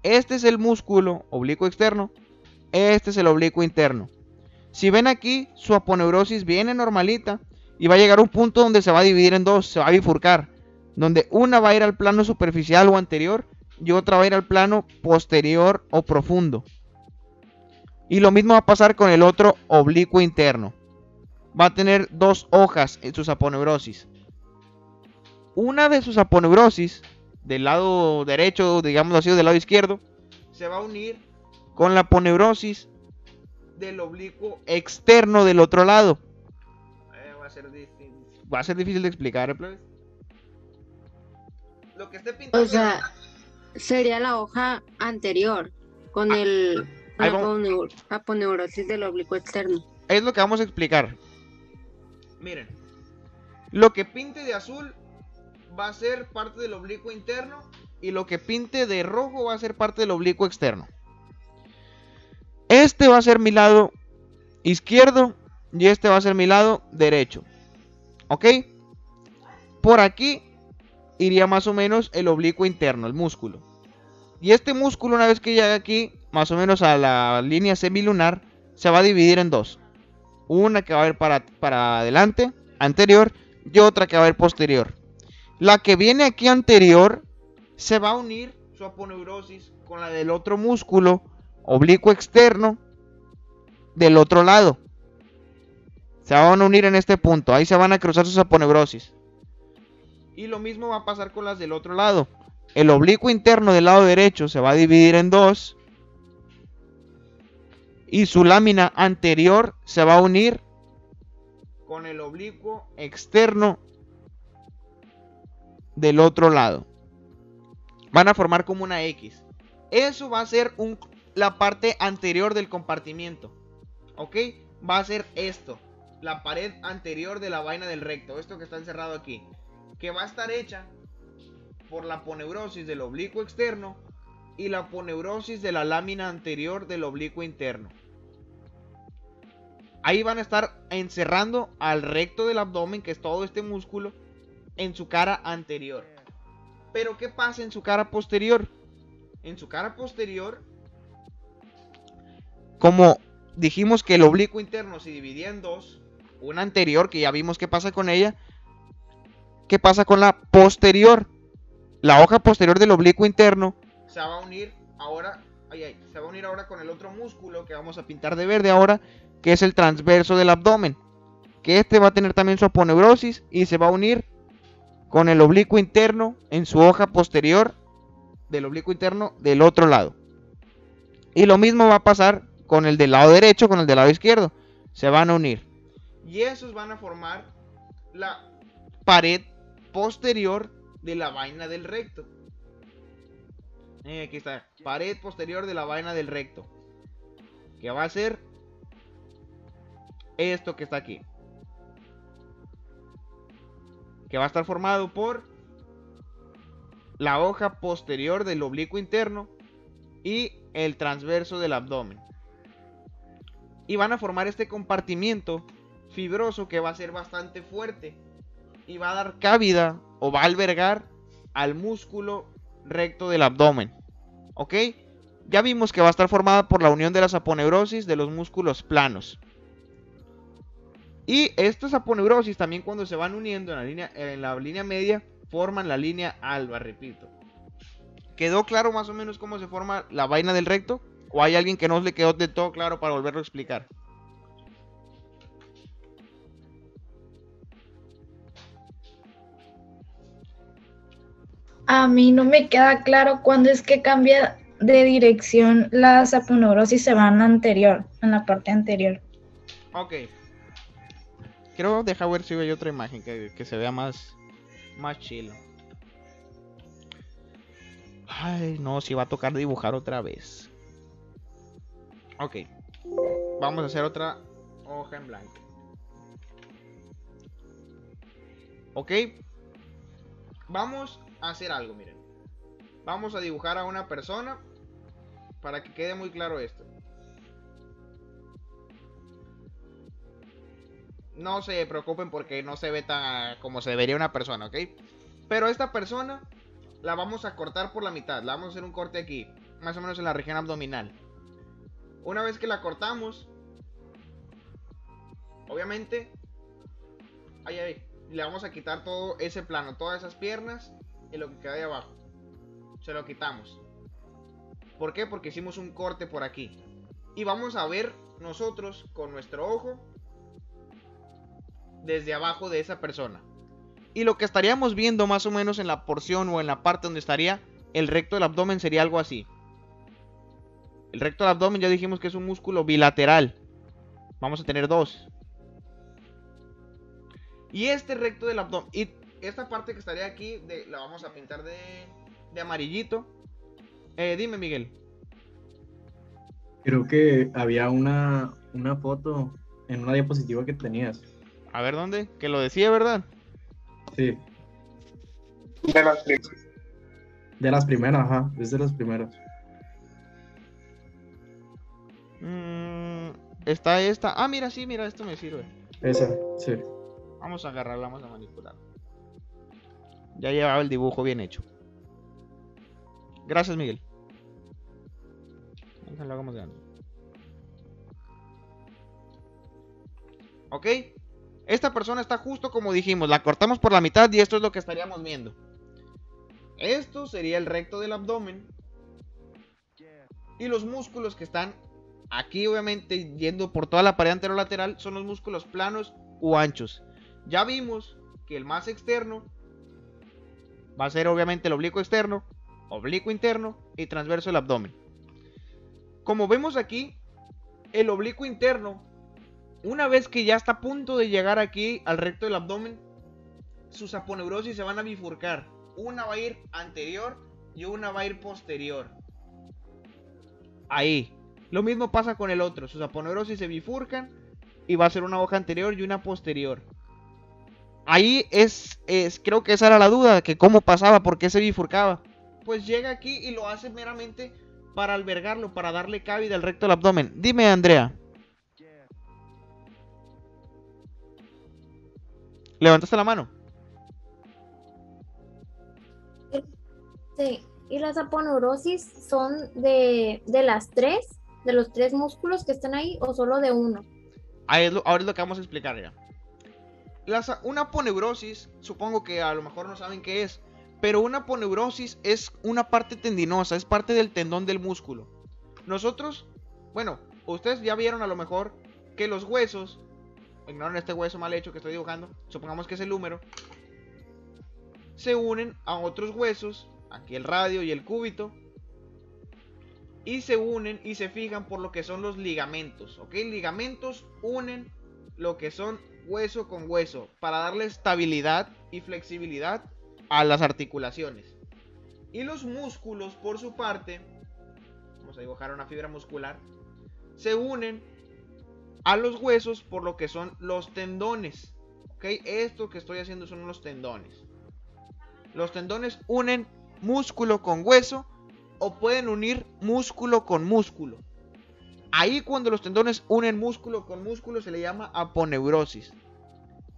Este es el músculo oblicuo externo, este es el oblicuo interno. Si ven aquí, su aponeurosis viene normalita y va a llegar a un punto donde se va a dividir en dos, se va a bifurcar, donde una va a ir al plano superficial o anterior y otra va a ir al plano posterior o profundo. Y lo mismo va a pasar con el otro oblicuo interno. Va a tener dos hojas en sus aponeurosis. Una de sus aponeurosis, del lado derecho, digamos así, o del lado izquierdo, se va a unir con la aponeurosis del oblicuo externo del otro lado. Va a ser difícil de explicar, ¿eh? Lo que esté pintado. O sea, sería la hoja anterior con la aponeurosis del oblicuo externo. Es lo que vamos a explicar. Miren, lo que pinte de azul va a ser parte del oblicuo interno y lo que pinte de rojo va a ser parte del oblicuo externo. Este va a ser mi lado izquierdo y este va a ser mi lado derecho. ¿Ok? Por aquí iría más o menos el oblicuo interno, el músculo. Y este músculo, una vez que llegue aquí, más o menos a la línea semilunar, se va a dividir en dos. Una que va a ir para adelante, anterior, y otra que va a ir posterior. La que viene aquí anterior se va a unir su aponeurosis con la del otro músculo oblicuo externo del otro lado. Se van a unir en este punto. Ahí se van a cruzar sus aponeurosis. Y lo mismo va a pasar con las del otro lado. El oblicuo interno del lado derecho se va a dividir en dos. Y su lámina anterior se va a unir con el oblicuo externo del otro lado. Van a formar como una X. Eso va a ser la parte anterior del compartimiento. ¿Ok? Va a ser esto. La pared anterior de la vaina del recto. Esto que está encerrado aquí. Que va a estar hecha por la aponeurosis del oblicuo externo y la aponeurosis de la lámina anterior del oblicuo interno. Ahí van a estar encerrando al recto del abdomen, que es todo este músculo, en su cara anterior. Pero ¿qué pasa en su cara posterior? En su cara posterior, como dijimos que el oblicuo interno se dividía en dos, una anterior, que ya vimos qué pasa con ella, ¿qué pasa con la posterior? La hoja posterior del oblicuo interno se va a unir ahora, se va a unir ahora con el otro músculo que vamos a pintar de verde ahora, que es el transverso del abdomen, que este va a tener también su aponeurosis y se va a unir con el oblicuo interno en su hoja posterior del oblicuo interno del otro lado. Y lo mismo va a pasar con el del lado derecho, con el del lado izquierdo. Se van a unir. Y esos van a formar la pared posterior de la vaina del recto. Aquí está. Pared posterior de la vaina del recto. Que va a ser esto que está aquí. Que va a estar formado por la hoja posterior del oblicuo interno y el transverso del abdomen. Y van a formar este compartimiento fibroso que va a ser bastante fuerte y va a dar cabida o va a albergar al músculo recto del abdomen. ¿Ok? Ya vimos que va a estar formada por la unión de las aponeurosis de los músculos planos. Y estas aponeurosis también, cuando se van uniendo en la línea media, forman la línea alba, repito. ¿Quedó claro más o menos cómo se forma la vaina del recto? ¿O hay alguien que no le quedó de todo claro para volverlo a explicar? A mí no me queda claro cuándo es que cambia de dirección las aponeurosis, se van anterior, en la parte anterior. Ok. Quiero dejar ver si hay otra imagen que se vea más chilo. Ay, no, si va a tocar dibujar otra vez. Ok. Vamos a hacer otra hoja en blanco. Ok. Vamos a hacer algo, miren. Vamos a dibujar a una persona para que quede muy claro esto. No se preocupen porque no se ve tan como se vería una persona, ¿ok? Pero esta persona la vamos a cortar por la mitad. La vamos a hacer un corte aquí, más o menos en la región abdominal. Una vez que la cortamos, obviamente, le vamos a quitar todo ese plano, todas esas piernas y lo que queda ahí abajo. Se lo quitamos. ¿Por qué? Porque hicimos un corte por aquí. Y vamos a ver nosotros con nuestro ojo desde abajo de esa persona. Y lo que estaríamos viendo más o menos en la porción o en la parte donde estaría el recto del abdomen sería algo así. El recto del abdomen ya dijimos que es un músculo bilateral. Vamos a tener dos. Y este recto del abdomen, y esta parte que estaría aquí, la vamos a pintar de amarillito. Dime, Miguel. Creo que había una foto en una diapositiva que tenías. A ver, ¿dónde? Que lo decía, ¿verdad? Sí. De las primeras, ajá, es de las primeras. Está esta. Ah, mira, sí, mira, esto me sirve. Esa, sí. Vamos a agarrarla, vamos a manipular. Ya llevaba el dibujo bien hecho. Gracias, Miguel. Lo hagamos grande. Ok. Esta persona está justo como dijimos. La cortamos por la mitad y esto es lo que estaríamos viendo. Esto sería el recto del abdomen. Y los músculos que están aquí, obviamente, yendo por toda la pared anterolateral, son los músculos planos u anchos. Ya vimos que el más externo va a ser obviamente el oblicuo externo, oblicuo interno y transverso del abdomen. Como vemos aquí, el oblicuo interno, una vez que ya está a punto de llegar aquí al recto del abdomen, sus aponeurosis se van a bifurcar. Una va a ir anterior y una va a ir posterior. Ahí. Lo mismo pasa con el otro. Sus aponeurosis se bifurcan y va a ser una hoja anterior y una posterior. Ahí creo que esa era la duda, que cómo pasaba, por qué se bifurcaba. Pues llega aquí y lo hace meramente para albergarlo, para darle cabida al recto del abdomen. Dime, Andrea. ¿Levantaste la mano? Sí, y las aponeurosis son de las tres, de los tres músculos que están ahí, o solo de uno. Ahora es lo que vamos a explicar ya. Una aponeurosis, supongo que a lo mejor no saben qué es, pero una aponeurosis es una parte tendinosa, es parte del tendón del músculo. Nosotros, bueno, ustedes ya vieron a lo mejor que los huesos, ignoren este hueso mal hecho que estoy dibujando, supongamos que es el húmero, se unen a otros huesos, aquí el radio y el cúbito, y se unen y se fijan por lo que son los ligamentos, ¿ok? Ligamentos unen lo que son hueso con hueso para darle estabilidad y flexibilidad a las articulaciones. Y los músculos, por su parte, vamos a dibujar una fibra muscular, se unen a los huesos por lo que son los tendones, ¿ok? Esto que estoy haciendo son los tendones. Los tendones unen músculo con hueso o pueden unir músculo con músculo. Ahí cuando los tendones unen músculo con músculo se le llama aponeurosis.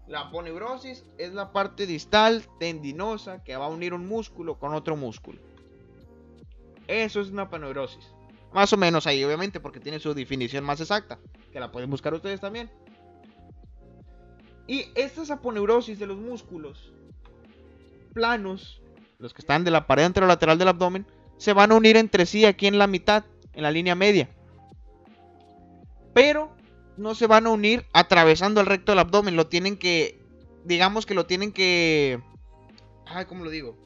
La aponeurosis es la parte distal tendinosa que va a unir un músculo con otro músculo. Eso es una aponeurosis. Más o menos ahí, obviamente, porque tiene su definición más exacta, que la pueden buscar ustedes también. Y estas aponeurosis de los músculos planos, los que están de la pared anterolateral del abdomen, se van a unir entre sí aquí en la mitad, en la línea media. Pero no se van a unir atravesando el recto del abdomen. Lo tienen que, digamos que lo tienen que, ¿cómo lo digo?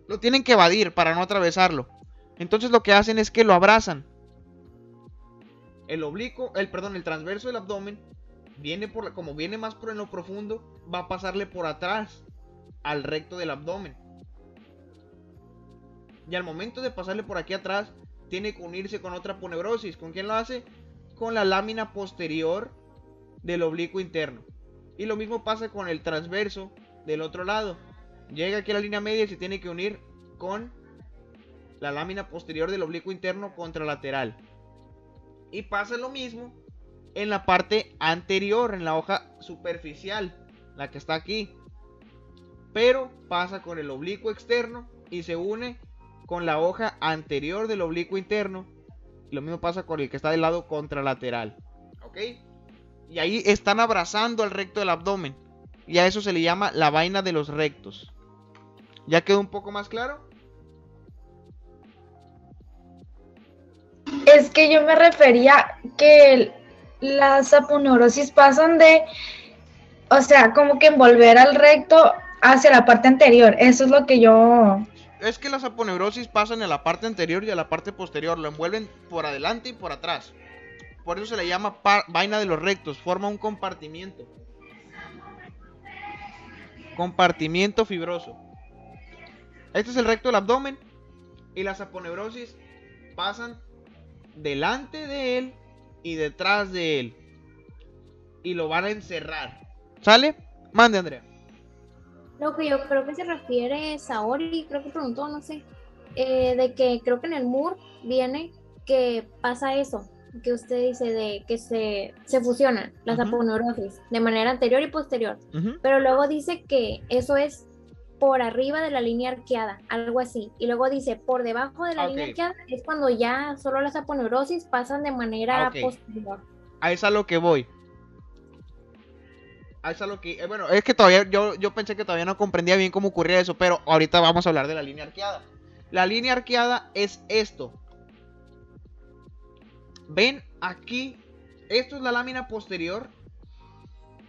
Lo tienen que evadir para no atravesarlo. Entonces lo que hacen es que lo abrazan. El transverso del abdomen viene como viene más por en lo profundo, va a pasarle por atrás al recto del abdomen. Y al momento de pasarle por aquí atrás, tiene que unirse con otra aponeurosis. ¿Con quién lo hace? Con la lámina posterior del oblicuo interno. Y lo mismo pasa con el transverso del otro lado. Llega aquí a la línea media y se tiene que unir con la lámina posterior del oblicuo interno contralateral. Y pasa lo mismo en la parte anterior, en la hoja superficial, la que está aquí. Pero pasa con el oblicuo externo y se une con la hoja anterior del oblicuo interno. Lo mismo pasa con el que está del lado contralateral. ¿Ok? Y ahí están abrazando al recto del abdomen. Y a eso se le llama la vaina de los rectos. ¿Ya quedó un poco más claro? Es que yo me refería que las aponeurosis pasan de, o sea, como que envolver al recto hacia la parte anterior. Eso es lo que yo... Es que las aponeurosis pasan en la parte anterior y a la parte posterior. Lo envuelven por adelante y por atrás. Por eso se le llama vaina de los rectos. Forma un compartimiento. Compartimiento fibroso. Este es el recto del abdomen. Y las aponeurosis pasan delante de él y detrás de él. Y lo van a encerrar. ¿Sale? Mande, Andrea. Lo que yo creo que se refiere Saori, creo que preguntó, no sé, de que creo que en el MUR viene que pasa eso, que usted dice de que se fusionan las Ujú. aponeurosis de manera anterior y posterior, Ujú. pero luego dice que eso es por arriba de la línea arqueada, algo así, y luego dice por debajo de la línea Ok. arqueada es cuando ya solo las aponeurosis pasan de manera Ok. posterior. A eso es a lo que voy. A eso es a lo que... bueno, es que todavía yo pensé que todavía no comprendía bien cómo ocurría eso, pero ahorita vamos a hablar de la línea arqueada. La línea arqueada es esto. Ven aquí, esto es la lámina posterior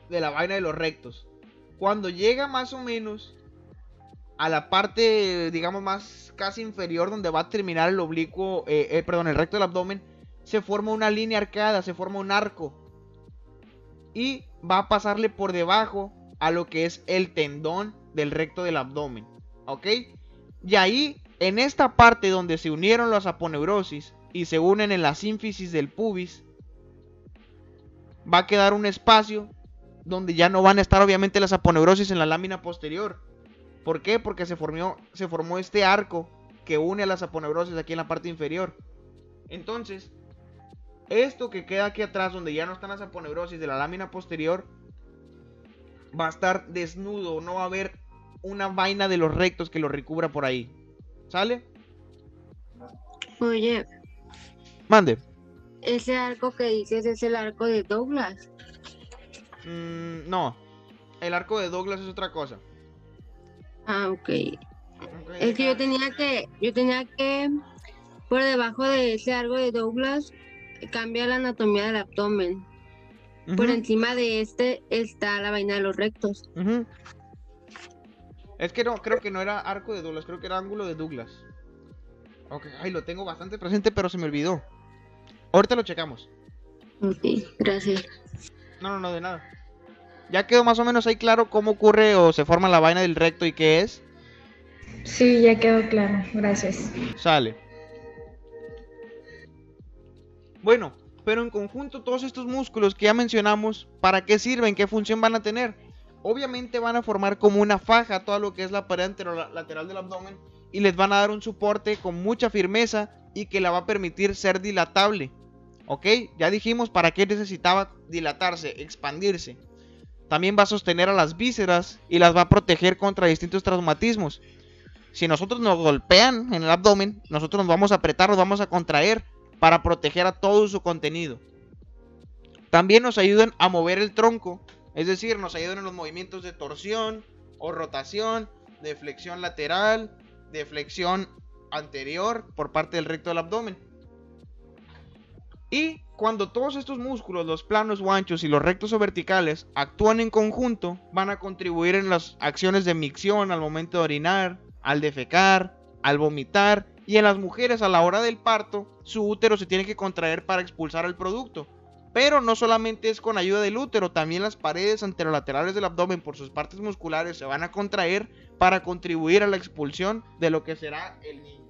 de la vaina de los rectos. Cuando llega más o menos a la parte, digamos, más casi inferior donde va a terminar el oblicuo, perdón, el recto del abdomen, se forma una línea arqueada, se forma un arco. Y va a pasarle por debajo a lo que es el tendón del recto del abdomen. ¿Ok? Y ahí, en esta parte donde se unieron las aponeurosis y se unen en la sínfisis del pubis, va a quedar un espacio donde ya no van a estar obviamente las aponeurosis en la lámina posterior. ¿Por qué? Porque se formó este arco que une a las aponeurosis aquí en la parte inferior. Entonces, esto que queda aquí atrás, donde ya no están las aponeurosis de la lámina posterior, va a estar desnudo, no va a haber una vaina de los rectos que lo recubra por ahí. ¿Sale? Oye, Mande. ese arco que dices es el arco de Douglas. No, el arco de Douglas es otra cosa. Ah, ok. Ok, Es que yo tenía que, por debajo de ese arco de Douglas, cambia la anatomía del abdomen. Ujú, Por encima de este está la vaina de los rectos. ujú. Es que no, creo que no era arco de Douglas, creo que era ángulo de Douglas. Ok, ay, lo tengo bastante presente, pero se me olvidó. Ahorita lo checamos. Ok, gracias. No, de nada. Ya quedó más o menos ahí claro cómo ocurre o se forma la vaina del recto y qué es. Sí, ya quedó claro. Gracias. Sale. Bueno, pero en conjunto todos estos músculos que ya mencionamos, ¿para qué sirven? ¿Qué función van a tener? Obviamente van a formar como una faja todo lo que es la pared anterolateral del abdomen y les van a dar un soporte con mucha firmeza y que la va a permitir ser dilatable. ¿Ok? Ya dijimos para qué necesitaba dilatarse, expandirse. También va a sostener a las vísceras y las va a proteger contra distintos traumatismos. Si nosotros nos golpean en el abdomen, nosotros nos vamos a apretar, nos vamos a contraer para proteger a todo su contenido. También nos ayudan a mover el tronco, es decir, nos ayudan en los movimientos de torsión o rotación, de flexión lateral, de flexión anterior por parte del recto del abdomen. Y cuando todos estos músculos, los planos o anchos y los rectos o verticales, actúan en conjunto, van a contribuir en las acciones de micción al momento de orinar, al defecar, al vomitar, y en las mujeres a la hora del parto, su útero se tiene que contraer para expulsar el producto. Pero no solamente es con ayuda del útero, también las paredes anterolaterales del abdomen por sus partes musculares se van a contraer para contribuir a la expulsión de lo que será el niño.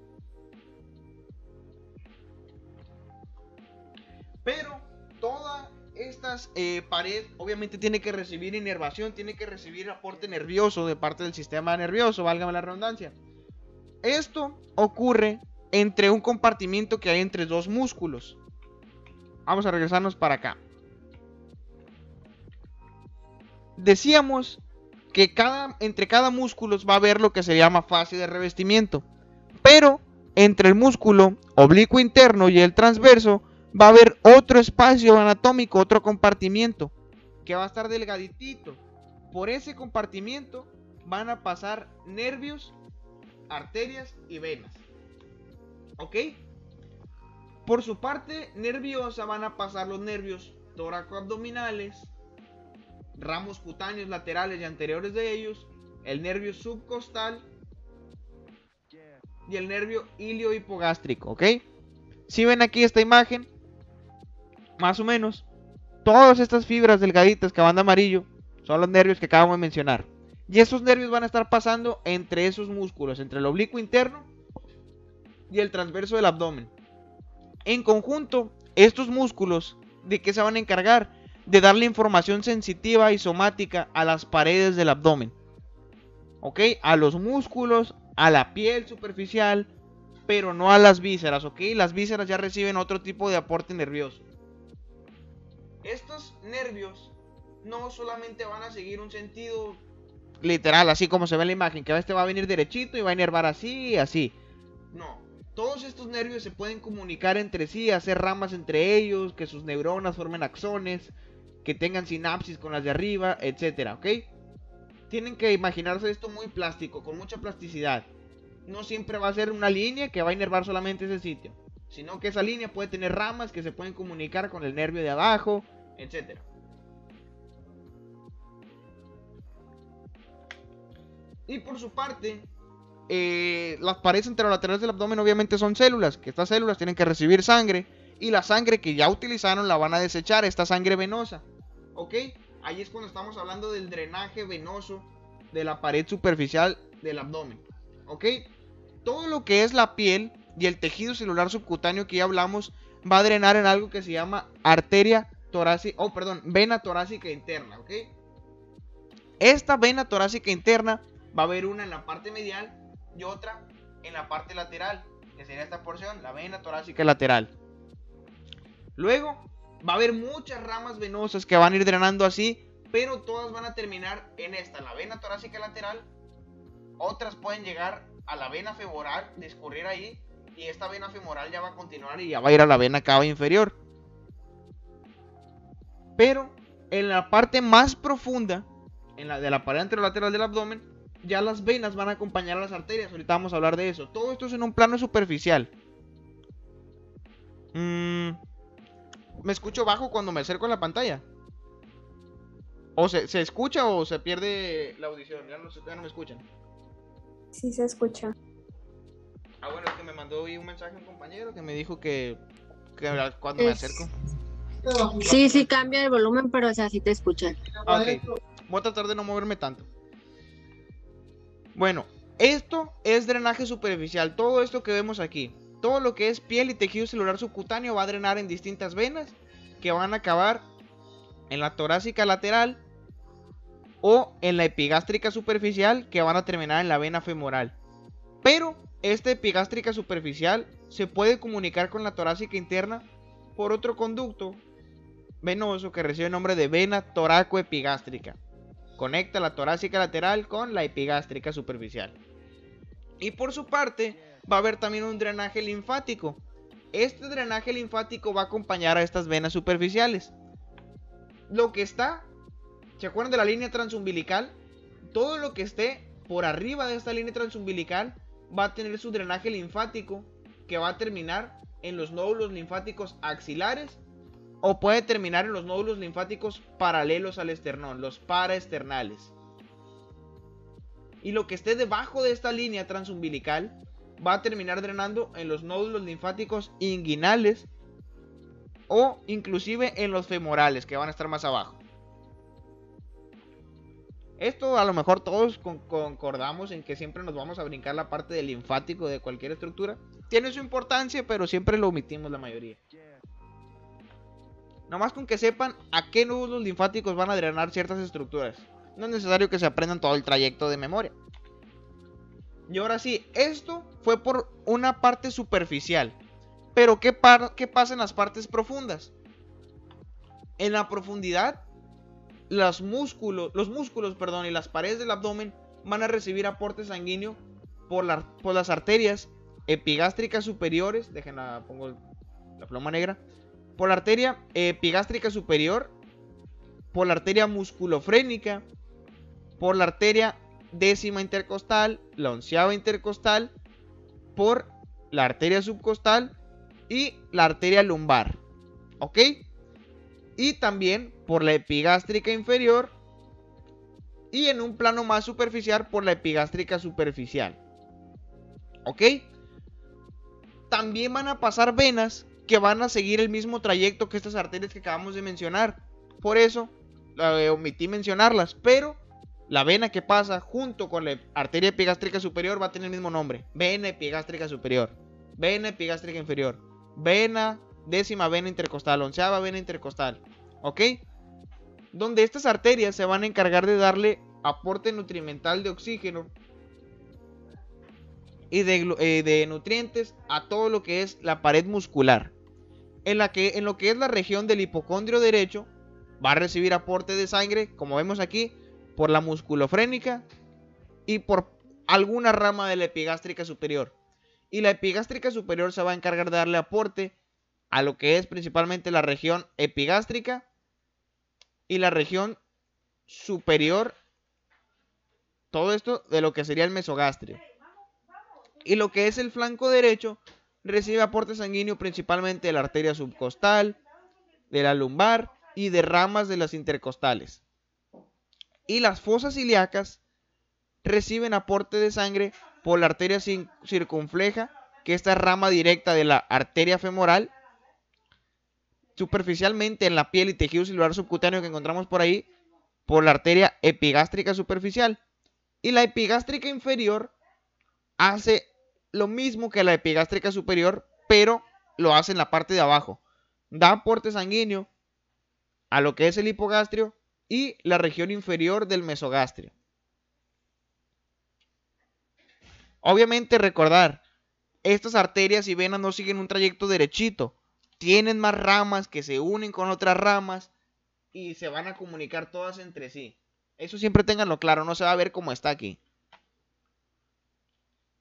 Pero toda estas pared obviamente tiene que recibir inervación, tiene que recibir aporte nervioso de parte del sistema nervioso, válgame la redundancia. Esto ocurre entre un compartimiento que hay entre dos músculos. Vamos a regresarnos para acá. Decíamos que entre cada músculo va a haber lo que se llama fase de revestimiento. Pero entre el músculo oblicuo interno y el transverso va a haber otro espacio anatómico, otro compartimiento, que va a estar delgaditito. Por ese compartimiento van a pasar nervios, arterias y venas. ¿Ok? Por su parte nerviosa van a pasar los nervios tóraco-abdominales, ramos cutáneos laterales y anteriores de ellos, el nervio subcostal y el nervio ilio-hipogástrico. ¿Ok? Si ven aquí esta imagen, más o menos, todas estas fibras delgaditas que van de amarillo son los nervios que acabamos de mencionar. Y esos nervios van a estar pasando entre esos músculos, entre el oblicuo interno y el transverso del abdomen. En conjunto, estos músculos, ¿de qué se van a encargar? De darle información sensitiva y somática a las paredes del abdomen. ¿ok? A los músculos, a la piel superficial, pero no a las vísceras, ¿ok? Las vísceras ya reciben otro tipo de aporte nervioso. Estos nervios no solamente van a seguir un sentido literal, así como se ve en la imagen, que este va a venir derechito y va a inervar así y así. No, todos estos nervios se pueden comunicar entre sí, hacer ramas entre ellos, que sus neuronas formen axones, que tengan sinapsis con las de arriba, etcétera, ¿ok? Tienen que imaginarse esto muy plástico, con mucha plasticidad. No siempre va a ser una línea que va a inervar solamente ese sitio, sino que esa línea puede tener ramas que se pueden comunicar con el nervio de abajo, etcétera. Y por su parte, las paredes anterolaterales del abdomen obviamente son células, que estas células tienen que recibir sangre, y la sangre que ya utilizaron la van a desechar, esta sangre venosa, ¿ok? Ahí es cuando estamos hablando del drenaje venoso de la pared superficial del abdomen, ¿ok? Todo lo que es la piel y el tejido celular subcutáneo que ya hablamos va a drenar en algo que se llama vena torácica interna, ¿ok? Esta vena torácica interna va a haber una en la parte medial y otra en la parte lateral, que sería esta porción, la vena torácica lateral. Luego va a haber muchas ramas venosas que van a ir drenando así, pero todas van a terminar en esta, la vena torácica lateral. Otras pueden llegar a la vena femoral, discurrir ahí, y esta vena femoral ya va a continuar y ya va a ir a la vena cava inferior. Pero en la parte más profunda, en la de la pared anterolateral del abdomen, ya las venas van a acompañar a las arterias. Ahorita vamos a hablar de eso. Todo esto es en un plano superficial. ¿Me escucho bajo cuando me acerco a la pantalla? ¿O se escucha o se pierde la audición? Ya no me escuchan. Sí se escucha. Ah, bueno, es que me mandó hoy un mensaje un compañero que me dijo que cuando me acerco. Sí, cambia el volumen, pero o sea, sí te escuchan. Ok, voy a tratar de no moverme tanto. Bueno, esto es drenaje superficial. Todo esto que vemos aquí, todo lo que es piel y tejido celular subcutáneo va a drenar en distintas venas que van a acabar en la torácica lateral o en la epigástrica superficial, que van a terminar en la vena femoral. Pero esta epigástrica superficial se puede comunicar con la torácica interna por otro conducto venoso que recibe el nombre de vena toracoepigástrica. Conecta la torácica lateral con la epigástrica superficial. Y por su parte va a haber también un drenaje linfático. Este drenaje linfático va a acompañar a estas venas superficiales. Lo que está, ¿se acuerdan de la línea transumbilical? Todo lo que esté por arriba de esta línea transumbilical va a tener su drenaje linfático, que va a terminar en los nódulos linfáticos axilares, o puede terminar en los nódulos linfáticos paralelos al esternón, los paraesternales. Y lo que esté debajo de esta línea transumbilical va a terminar drenando en los nódulos linfáticos inguinales o inclusive en los femorales, que van a estar más abajo. Esto a lo mejor todos concordamos en que siempre nos vamos a brincar la parte del linfático de cualquier estructura. Tiene su importancia, pero siempre lo omitimos la mayoría. Nomás con que sepan a qué nódulos linfáticos van a drenar ciertas estructuras. No es necesario que se aprendan todo el trayecto de memoria. Y ahora sí, esto fue por una parte superficial. Pero ¿qué pasa en las partes profundas? En la profundidad, los músculos, y las paredes del abdomen van a recibir aporte sanguíneo por las arterias epigástricas superiores. Pongo la pluma negra. Por la arteria epigástrica superior, por la arteria musculofrénica, por la arteria décima intercostal, la onceava intercostal, por la arteria subcostal y la arteria lumbar, ¿ok? Y también por la epigástrica inferior y en un plano más superficial por la epigástrica superficial, ¿ok? También van a pasar venas que van a seguir el mismo trayecto que estas arterias que acabamos de mencionar. Por eso omití mencionarlas, pero la vena que pasa junto con la arteria epigástrica superior va a tener el mismo nombre: vena epigástrica superior, vena epigástrica inferior, vena, décima vena intercostal, onceava vena intercostal, ¿ok? Donde estas arterias se van a encargar de darle aporte nutrimental de oxígeno y de nutrientes a todo lo que es la pared muscular. En lo que es la región del hipocondrio derecho, va a recibir aporte de sangre, como vemos aquí, por la musculofrénica y por alguna rama de la epigástrica superior. Y la epigástrica superior se va a encargar de darle aporte a lo que es principalmente la región epigástrica y la región superior, todo esto de lo que sería el mesogastrio. Y lo que es el flanco derecho recibe aporte sanguíneo principalmente de la arteria subcostal, de la lumbar y de ramas de las intercostales. Y las fosas ilíacas reciben aporte de sangre por la arteria circunfleja, que esta es rama directa de la arteria femoral, superficialmente en la piel y tejido celular subcutáneo que encontramos por ahí, por la arteria epigástrica superficial. Y la epigástrica inferior hace lo mismo que la epigástrica superior, pero lo hace en la parte de abajo. Da aporte sanguíneo a lo que es el hipogastrio y la región inferior del mesogastrio. Obviamente recordar, estas arterias y venas no siguen un trayecto derechito. Tienen más ramas que se unen con otras ramas y se van a comunicar todas entre sí. Eso siempre ténganlo claro, no se va a ver como está aquí.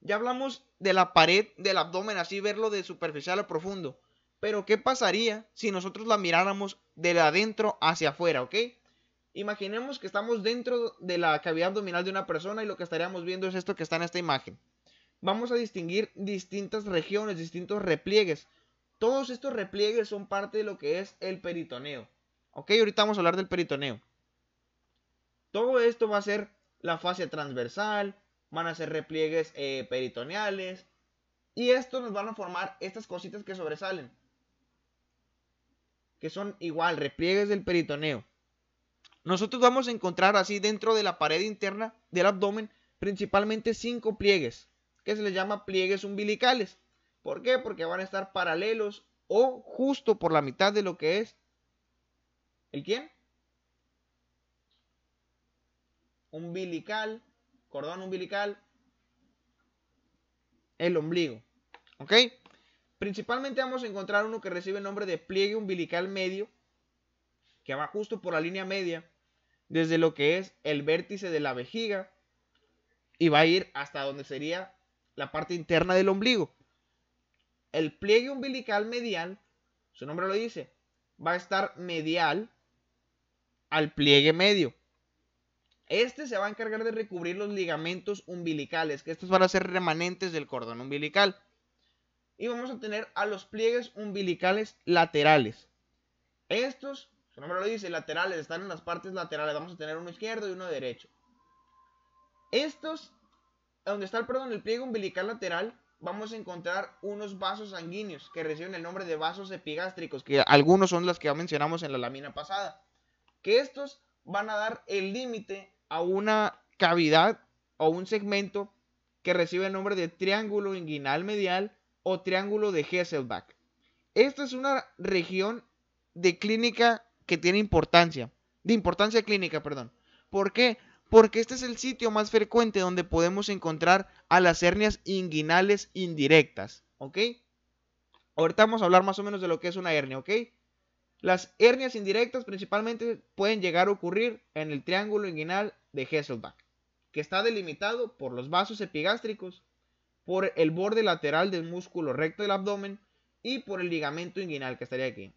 Ya hablamos de la pared del abdomen, así verlo de superficial a profundo. Pero ¿qué pasaría si nosotros la miráramos de adentro hacia afuera, ok? Imaginemos que estamos dentro de la cavidad abdominal de una persona y lo que estaríamos viendo es esto que está en esta imagen. Vamos a distinguir distintas regiones, distintos repliegues. Todos estos repliegues son parte de lo que es el peritoneo. Ok, ahorita vamos a hablar del peritoneo. Todo esto va a ser la fascia transversal, van a ser repliegues peritoneales. Y esto nos van a formar estas cositas que sobresalen, que son igual repliegues del peritoneo. Nosotros vamos a encontrar así dentro de la pared interna del abdomen principalmente 5 pliegues, que se les llama pliegues umbilicales. ¿Por qué? Porque van a estar paralelos o justo por la mitad de lo que es ¿el quién? Umbilical, cordón umbilical, el ombligo. ¿Ok? Principalmente vamos a encontrar uno que recibe el nombre de pliegue umbilical medio, que va justo por la línea media, desde lo que es el vértice de la vejiga, y va a ir hasta donde sería la parte interna del ombligo. El pliegue umbilical medial, su nombre lo dice, va a estar medial al pliegue medio. Este se va a encargar de recubrir los ligamentos umbilicales, que estos van a ser remanentes del cordón umbilical. Y vamos a tener a los pliegues umbilicales laterales. Estos, su nombre lo dice, laterales, están en las partes laterales. Vamos a tener uno izquierdo y uno derecho. Estos, donde está el pliegue umbilical lateral, vamos a encontrar unos vasos sanguíneos que reciben el nombre de vasos epigástricos, que algunos son los que ya mencionamos en la lámina pasada. Que estos van a dar el límite a una cavidad o un segmento que recibe el nombre de triángulo inguinal medial o triángulo de Hesselbach. Esta es una región de clínica que tiene importancia clínica, perdón. ¿Por qué? Porque este es el sitio más frecuente donde podemos encontrar a las hernias inguinales indirectas, ¿ok? Ahorita vamos a hablar más o menos de lo que es una hernia, ¿ok? Las hernias indirectas principalmente pueden llegar a ocurrir en el triángulo inguinal de Hesselbach, que está delimitado por los vasos epigástricos, por el borde lateral del músculo recto del abdomen y por el ligamento inguinal que estaría aquí.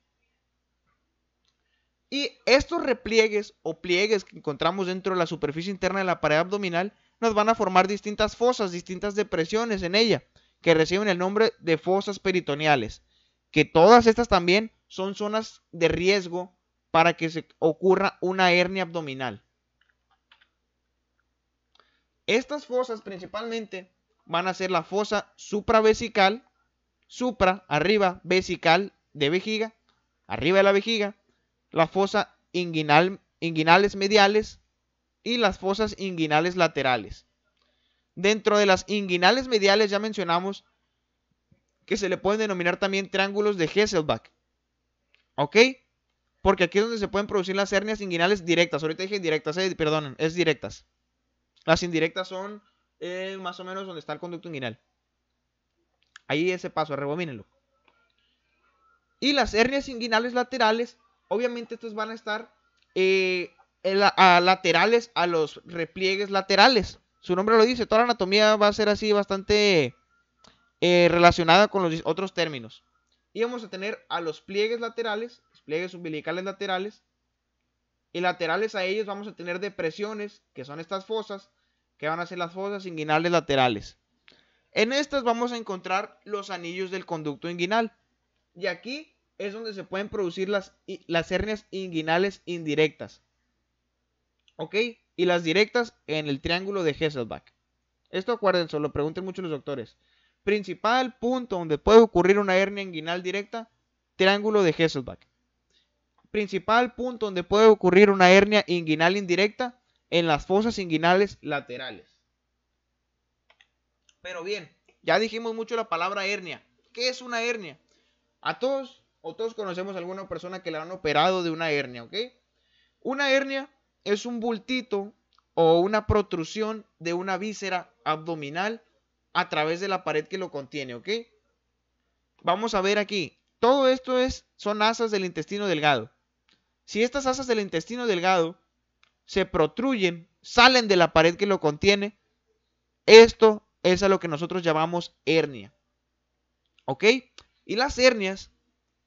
Y estos repliegues o pliegues que encontramos dentro de la superficie interna de la pared abdominal nos van a formar distintas fosas, distintas depresiones en ella, que reciben el nombre de fosas peritoneales, que todas estas también son zonas de riesgo para que se ocurra una hernia abdominal. Estas fosas principalmente van a ser la fosa supravesical, arriba, vesical de vejiga, arriba de la vejiga, la fosa inguinales mediales y las fosas inguinales laterales. Dentro de las inguinales mediales ya mencionamos que se le pueden denominar también triángulos de Hesselbach. ¿Ok? Porque aquí es donde se pueden producir las hernias inguinales directas. Ahorita dije indirectas, perdonen, es directas. Las indirectas son más o menos donde está el conducto inguinal. Ahí ese paso, rebobínenlo. Y las hernias inguinales laterales, obviamente estas van a estar laterales a los repliegues laterales. Su nombre lo dice, toda la anatomía va a ser así bastante relacionada con los otros términos. Y vamos a tener a los pliegues laterales, los pliegues umbilicales laterales. Y laterales a ellos vamos a tener depresiones, que son estas fosas, que van a ser las fosas inguinales laterales. En estas vamos a encontrar los anillos del conducto inguinal. Y aquí es donde se pueden producir las hernias inguinales indirectas. ¿Ok? Y las directas en el triángulo de Hesselbach. Esto acuérdense, lo preguntan mucho los doctores. Principal punto donde puede ocurrir una hernia inguinal directa, triángulo de Hesselbach. Principal punto donde puede ocurrir una hernia inguinal indirecta, en las fosas inguinales laterales. Pero bien, ya dijimos mucho la palabra hernia. ¿Qué es una hernia? A todos conocemos a alguna persona que le han operado de una hernia, ¿ok? Una hernia es un bultito o una protrusión de una víscera abdominal a través de la pared que lo contiene, ¿ok? Vamos a ver aquí. Todo esto son asas del intestino delgado. Si estas asas del intestino delgado se protruyen, salen de la pared que lo contiene, esto es a lo que nosotros llamamos hernia. ¿Ok? Y las hernias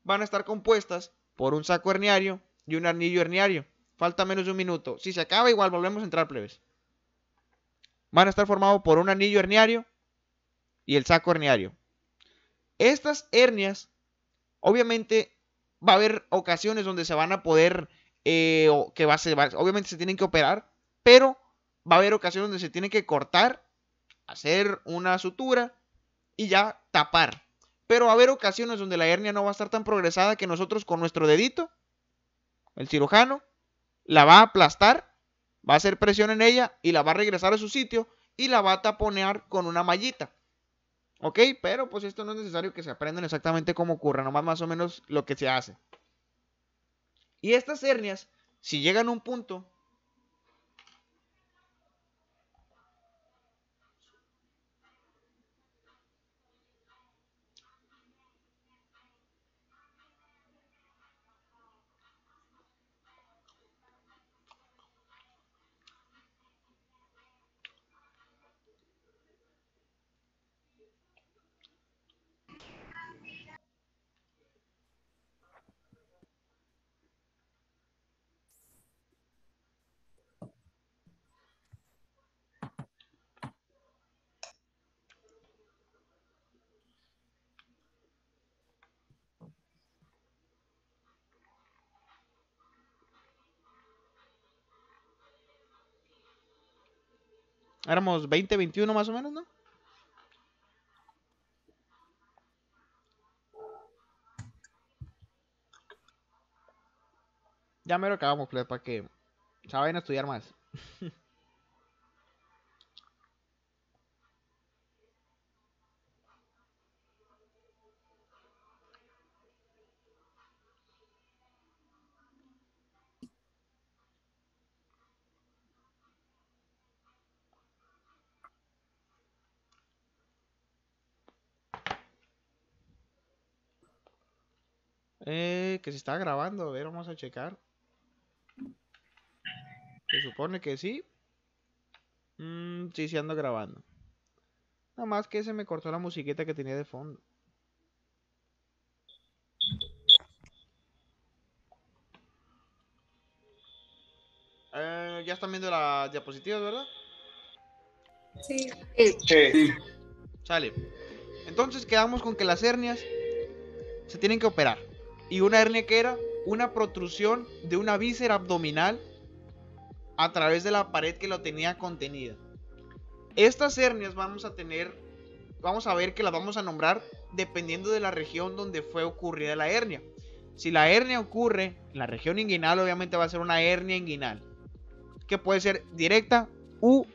van a estar compuestas por un saco herniario y un anillo herniario. Falta menos de un minuto. Si se acaba, igual volvemos a entrar, plebes. Van a estar formados por un anillo herniario y el saco herniario. Estas hernias, obviamente, va a haber ocasiones donde se van a poder, obviamente se tienen que operar, pero va a haber ocasiones donde se tiene que cortar, hacer una sutura y ya tapar. Pero va a haber ocasiones donde la hernia no va a estar tan progresada que nosotros con nuestro dedito, el cirujano, la va a aplastar, va a hacer presión en ella y la va a regresar a su sitio y la va a taponear con una mallita. ¿Ok? Pero pues esto no es necesario que se aprendan exactamente cómo ocurre, nomás más o menos lo que se hace. Y estas hernias, si llegan a un punto, éramos 20, 21 más o menos, ¿no? Ya me lo acabamos, pues, para que se vayan a estudiar más. Que se está grabando, a ver, vamos a checar. Se supone que sí. Sí, sí ando grabando. Nada más que se me cortó la musiquita que tenía de fondo. Ya están viendo las diapositivas, ¿verdad? Sí. Sí. Sale. Entonces quedamos con que las hernias se tienen que operar. Y una hernia que era una protrusión de una víscera abdominal a través de la pared que lo tenía contenida. Estas hernias vamos a ver que las vamos a nombrar dependiendo de la región donde fue ocurrida la hernia. Si la hernia ocurre en la región inguinal, obviamente va a ser una hernia inguinal, que puede ser directa o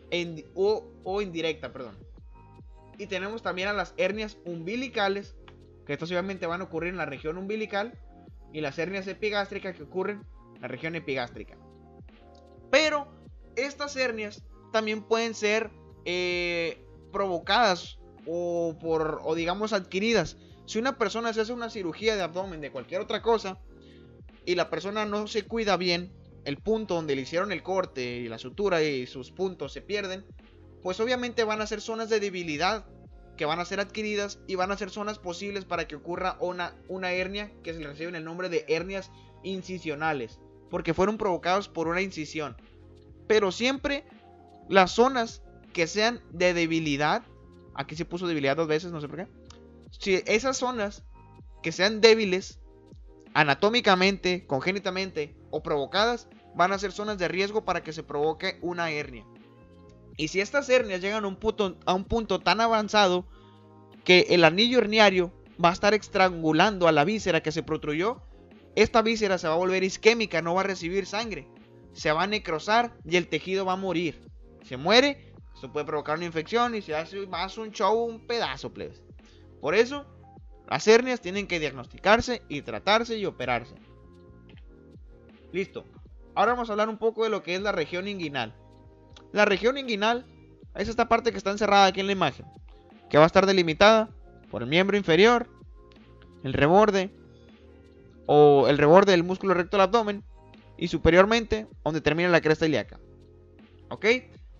indirecta, perdón. Y tenemos también a las hernias umbilicales, que estas obviamente van a ocurrir en la región umbilical, y las hernias epigástricas que ocurren en la región epigástrica. Pero estas hernias también pueden ser provocadas o digamos adquiridas. Si una persona se hace una cirugía de abdomen de cualquier otra cosa y la persona no se cuida bien, el punto donde le hicieron el corte y la sutura y sus puntos se pierden, pues obviamente van a ser zonas de debilidad que van a ser adquiridas y van a ser zonas posibles para que ocurra una hernia, que se le recibe el nombre de hernias incisionales, porque fueron provocados por una incisión. Pero siempre las zonas que sean de debilidad, aquí se puso debilidad 2 veces, no sé por qué. Si esas zonas que sean débiles anatómicamente, congénitamente o provocadas, van a ser zonas de riesgo para que se provoque una hernia. Y si estas hernias llegan a un punto tan avanzado que el anillo herniario va a estar estrangulando a la víscera que se protruyó, esta víscera se va a volver isquémica, no va a recibir sangre, se va a necrosar y el tejido va a morir. Se muere, esto puede provocar una infección y se hace más un show, un pedazo, plebes. Por eso, las hernias tienen que diagnosticarse y tratarse y operarse. Listo. Ahora vamos a hablar un poco de lo que es la región inguinal. La región inguinal es esta parte que está encerrada aquí en la imagen, que va a estar delimitada por el miembro inferior, el reborde o el reborde del músculo recto del abdomen y superiormente donde termina la cresta ilíaca. ¿Ok?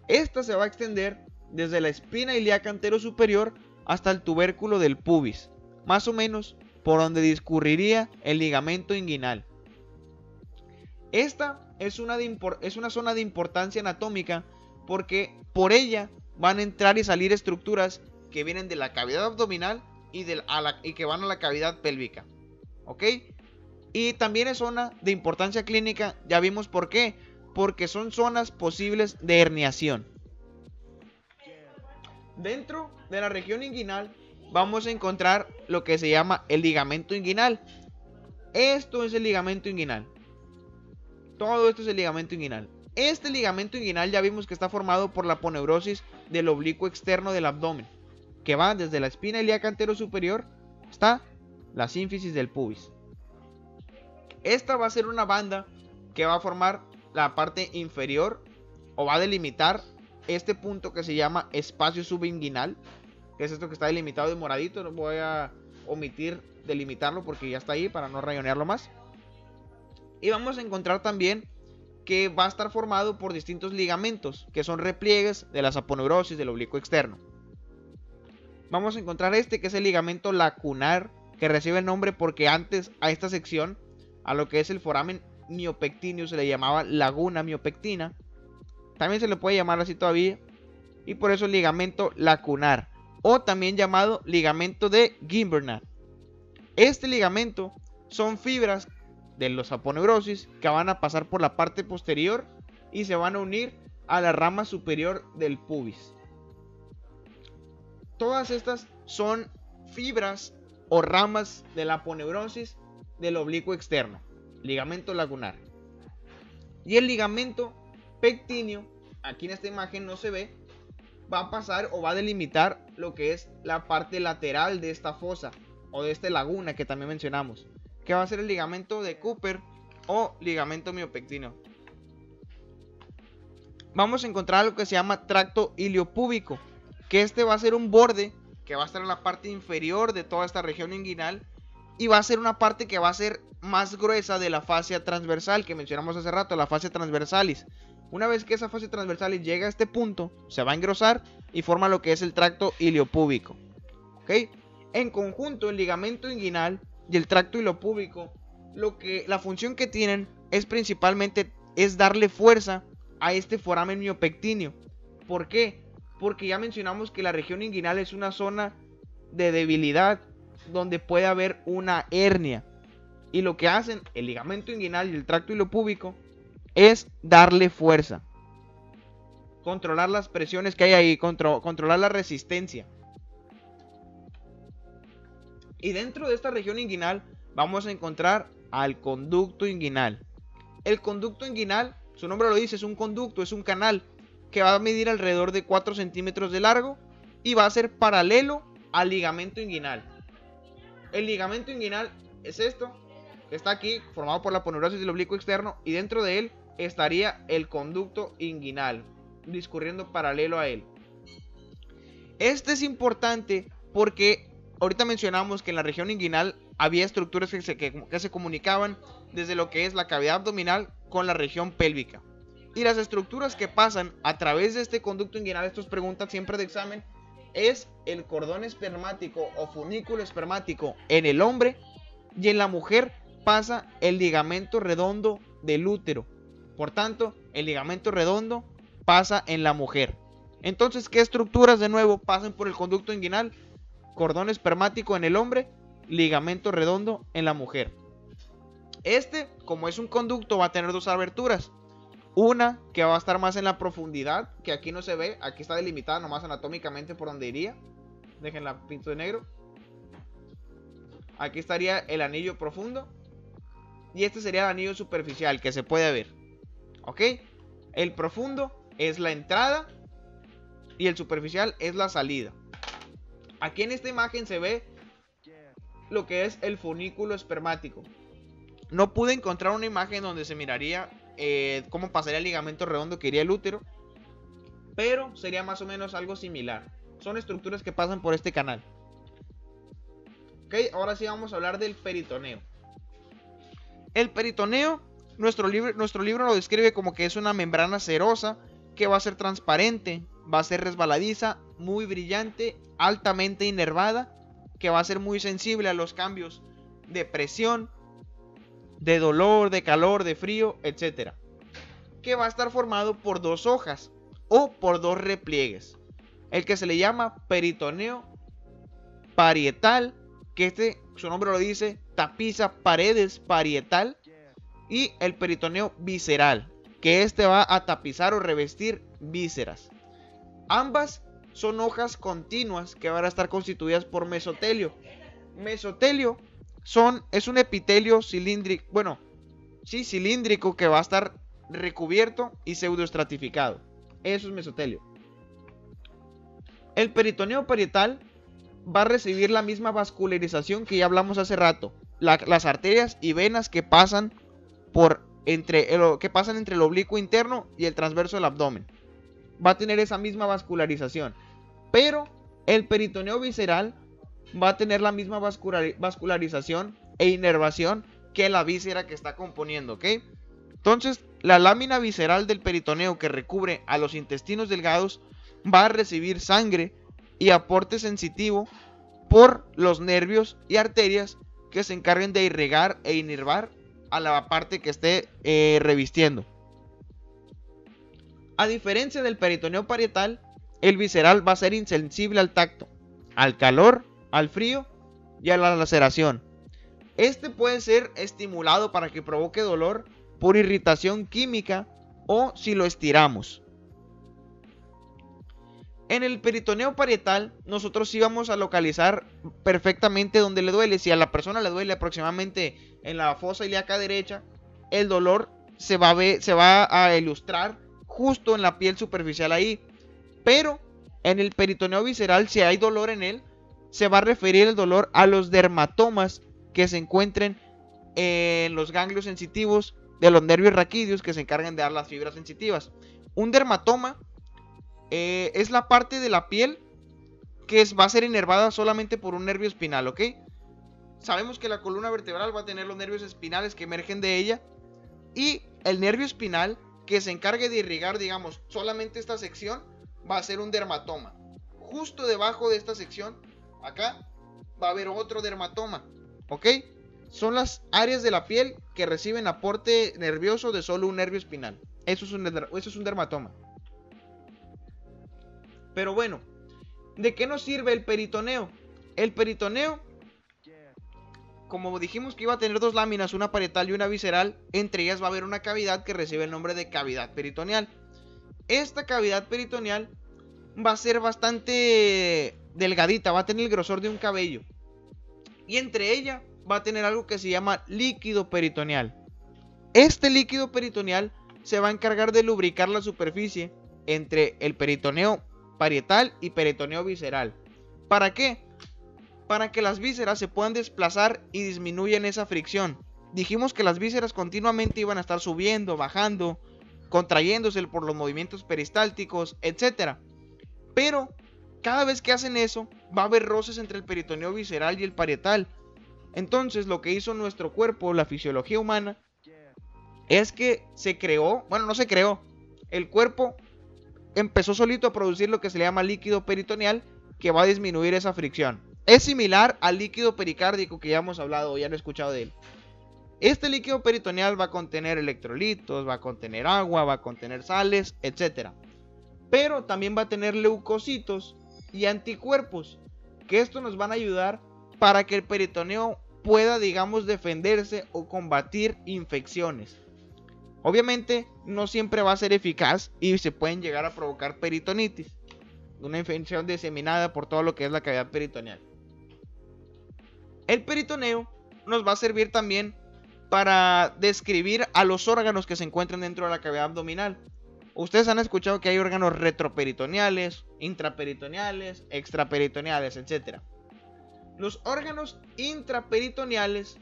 Esta se va a extender desde la espina ilíaca anterosuperior hasta el tubérculo del pubis, más o menos por donde discurriría el ligamento inguinal. Esta es una zona de importancia anatómica porque por ella van a entrar y salir estructuras que vienen de la cavidad abdominal y que van a la cavidad pélvica. ¿Ok? Y también es zona de importancia clínica, ya vimos por qué, porque son zonas posibles de herniación. Dentro de la región inguinal vamos a encontrar lo que se llama el ligamento inguinal. Esto es el ligamento inguinal. Todo esto es el ligamento inguinal. Este ligamento inguinal ya vimos que está formado por la aponeurosis del oblicuo externo del abdomen, que va desde la espina ilíaca anterosuperior hasta la sínfisis del pubis. Esta va a ser una banda que va a formar la parte inferior o va a delimitar este punto que se llama espacio subinguinal, que es esto que está delimitado de moradito. No voy a omitir delimitarlo porque ya está ahí para no rayonearlo más. Y vamos a encontrar también que va a estar formado por distintos ligamentos, que son repliegues de las aponeurosis del oblicuo externo. Vamos a encontrar este que es el ligamento lacunar, que recibe el nombre porque antes a esta sección, a lo que es el foramen miopectíneo, se le llamaba laguna miopectina. También se le puede llamar así todavía, y por eso el ligamento lacunar, o también llamado ligamento de Gimbernat. Este ligamento son fibras de los aponeurosis que van a pasar por la parte posterior y se van a unir a la rama superior del pubis. Todas estas son fibras o ramas de la aponeurosis del oblicuo externo, ligamento lacunar. Y el ligamento pectíneo, aquí en esta imagen no se ve, va a pasar o va a delimitar lo que es la parte lateral de esta fosa o de esta laguna que también mencionamos, que va a ser el ligamento de Cooper o ligamento miopectíneo. Vamos a encontrar algo que se llama tracto iliopúbico, que este va a ser un borde que va a estar en la parte inferior de toda esta región inguinal y va a ser una parte que va a ser más gruesa de la fascia transversal que mencionamos hace rato, la fascia transversalis. Una vez que esa fascia transversalis llega a este punto, se va a engrosar y forma lo que es el tracto iliopúbico. ¿Ok? En conjunto, el ligamento inguinal y el tracto iliopúbico, la función que tienen es principalmente darle fuerza a este foramen miopectíneo. ¿Por qué? Porque ya mencionamos que la región inguinal es una zona de debilidad donde puede haber una hernia. Y lo que hacen el ligamento inguinal y el tracto iliopúbico es darle fuerza, controlar las presiones que hay ahí, controlar la resistencia. Y dentro de esta región inguinal vamos a encontrar al conducto inguinal. El conducto inguinal, su nombre lo dice, es un conducto, es un canal que va a medir alrededor de 4 centímetros de largo y va a ser paralelo al ligamento inguinal. El ligamento inguinal es esto, que está aquí, formado por la aponeurosis del oblicuo externo, y dentro de él estaría el conducto inguinal. discurriendo paralelo a él. Este es importante porque ahorita mencionamos que en la región inguinal había estructuras que se comunicaban desde lo que es la cavidad abdominal con la región pélvica. Y las estructuras que pasan a través de este conducto inguinal, esto es pregunta siempre de examen, es el cordón espermático o funículo espermático en el hombre, y en la mujer pasa el ligamento redondo del útero. Por tanto, el ligamento redondo pasa en la mujer. Entonces, ¿qué estructuras de nuevo pasan por el conducto inguinal? Cordón espermático en el hombre, ligamento redondo en la mujer. Este, como es un conducto, va a tener dos aberturas. Una que va a estar más en la profundidad, que aquí no se ve, aquí está delimitada nomás anatómicamente por donde iría. Déjenla pinto de negro. Aquí estaría el anillo profundo. Y este sería el anillo superficial que se puede ver. ¿Ok? El profundo es la entrada y el superficial es la salida. Aquí en esta imagen se ve lo que es el funículo espermático. No pude encontrar una imagen donde se miraría cómo pasaría el ligamento redondo que iría el útero, pero sería más o menos algo similar. Son estructuras que pasan por este canal. Ok, ahora sí vamos a hablar del peritoneo. El peritoneo, nuestro libro lo describe como que es una membrana cerosa que va a ser transparente, va a ser resbaladiza, muy brillante, altamente inervada, que va a ser muy sensible a los cambios de presión, de dolor, de calor, de frío, etc. Que va a estar formado por dos hojas o por dos repliegues. El que se le llama peritoneo parietal, que su nombre lo dice, tapiza paredes parietal, y el peritoneo visceral, que va a tapizar o revestir vísceras. Ambas son hojas continuas que van a estar constituidas por mesotelio. Mesotelio es un epitelio cilíndrico, cilíndrico, que va a estar recubierto y pseudoestratificado. Eso es mesotelio. El peritoneo parietal va a recibir la misma vascularización que ya hablamos hace rato. Las arterias y venas que pasan entre el oblicuo interno y el transverso del abdomen. Va a tener esa misma vascularización. Pero el peritoneo visceral va a tener la misma vascularización e inervación que la víscera que está componiendo, ¿ok? Entonces, la lámina visceral del peritoneo que recubre a los intestinos delgados va a recibir sangre y aporte sensitivo por los nervios y arterias que se encarguen de irrigar e inervar a la parte que esté revistiendo. A diferencia del peritoneo parietal, el visceral va a ser insensible al tacto, al calor, al frío y a la laceración. Este puede ser estimulado para que provoque dolor por irritación química o si lo estiramos. En el peritoneo parietal nosotros sí vamos a localizar perfectamente donde le duele. Si a la persona le duele aproximadamente en la fosa ilíaca derecha, el dolor se va a ilustrar justo en la piel superficial ahí. Pero en el peritoneo visceral, si hay dolor en él, se va a referir el dolor a los dermatomas que se encuentren en los ganglios sensitivos de los nervios raquídeos que se encargan de dar las fibras sensitivas. Un dermatoma es la parte de la piel que va a ser inervada solamente por un nervio espinal, ¿ok? Sabemos que la columna vertebral va a tener los nervios espinales que emergen de ella, y el nervio espinal que se encargue de irrigar, digamos, solamente esta sección, va a ser un dermatoma. Justo debajo de esta sección, acá, va a haber otro dermatoma, ¿ok? Son las áreas de la piel que reciben aporte nervioso de solo un nervio espinal. Eso es un dermatoma. Pero bueno, ¿de qué nos sirve el peritoneo? El peritoneo, como dijimos que iba a tener dos láminas, una parietal y una visceral, entre ellas va a haber una cavidad que recibe el nombre de cavidad peritoneal. Esta cavidad peritoneal va a ser bastante delgadita, va a tener el grosor de un cabello. Y entre ella va a tener algo que se llama líquido peritoneal. Este líquido peritoneal se va a encargar de lubricar la superficie entre el peritoneo parietal y peritoneo visceral. ¿Para qué? Para que las vísceras se puedan desplazar y disminuyan esa fricción. Dijimos que las vísceras continuamente iban a estar subiendo, bajando, contrayéndose por los movimientos peristálticos, etc. Pero cada vez que hacen eso, va a haber roces entre el peritoneo visceral y el parietal. Entonces, lo que hizo nuestro cuerpo, la fisiología humana, es que se creó, bueno, no se creó, el cuerpo empezó solito a producir lo que se le llama líquido peritoneal, que va a disminuir esa fricción. Es similar al líquido pericárdico que ya hemos hablado, ya han escuchado de él. Este líquido peritoneal va a contener electrolitos, va a contener agua, va a contener sales, etc. Pero también va a tener leucocitos y anticuerpos, que esto nos van a ayudar para que el peritoneo pueda, digamos, defenderse o combatir infecciones. Obviamente no siempre va a ser eficaz y se pueden llegar a provocar peritonitis, una infección diseminada por todo lo que es la cavidad peritoneal. El peritoneo nos va a servir también para describir a los órganos que se encuentran dentro de la cavidad abdominal. Ustedes han escuchado que hay órganos retroperitoneales, intraperitoneales, extraperitoneales, etc. Los órganos intraperitoneales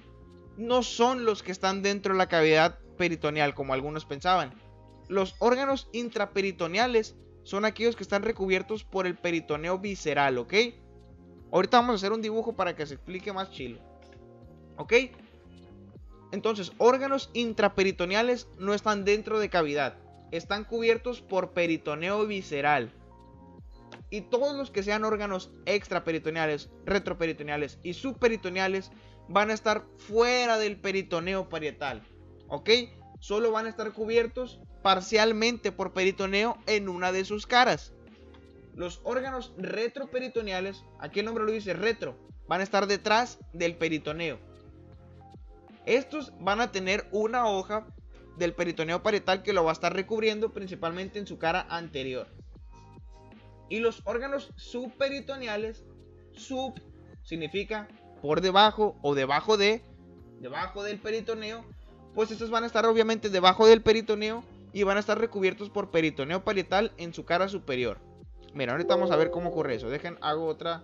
no son los que están dentro de la cavidad peritoneal, como algunos pensaban. Los órganos intraperitoneales son aquellos que están recubiertos por el peritoneo visceral, ¿ok? Ahorita vamos a hacer un dibujo para que se explique más chilo, ¿ok? Entonces, órganos intraperitoneales no están dentro de cavidad, están cubiertos por peritoneo visceral. Y todos los que sean órganos extraperitoneales, retroperitoneales y subperitoneales van a estar fuera del peritoneo parietal, ¿ok? Solo van a estar cubiertos parcialmente por peritoneo en una de sus caras. Los órganos retroperitoneales, aquí el nombre lo dice retro, van a estar detrás del peritoneo. Estos van a tener una hoja del peritoneo parietal que lo va a estar recubriendo principalmente en su cara anterior. Y los órganos subperitoneales, sub significa por debajo o debajo del peritoneo, pues estos van a estar obviamente debajo del peritoneo y van a estar recubiertos por peritoneo parietal en su cara superior. Mira, ahorita vamos a ver cómo ocurre eso. Hago otra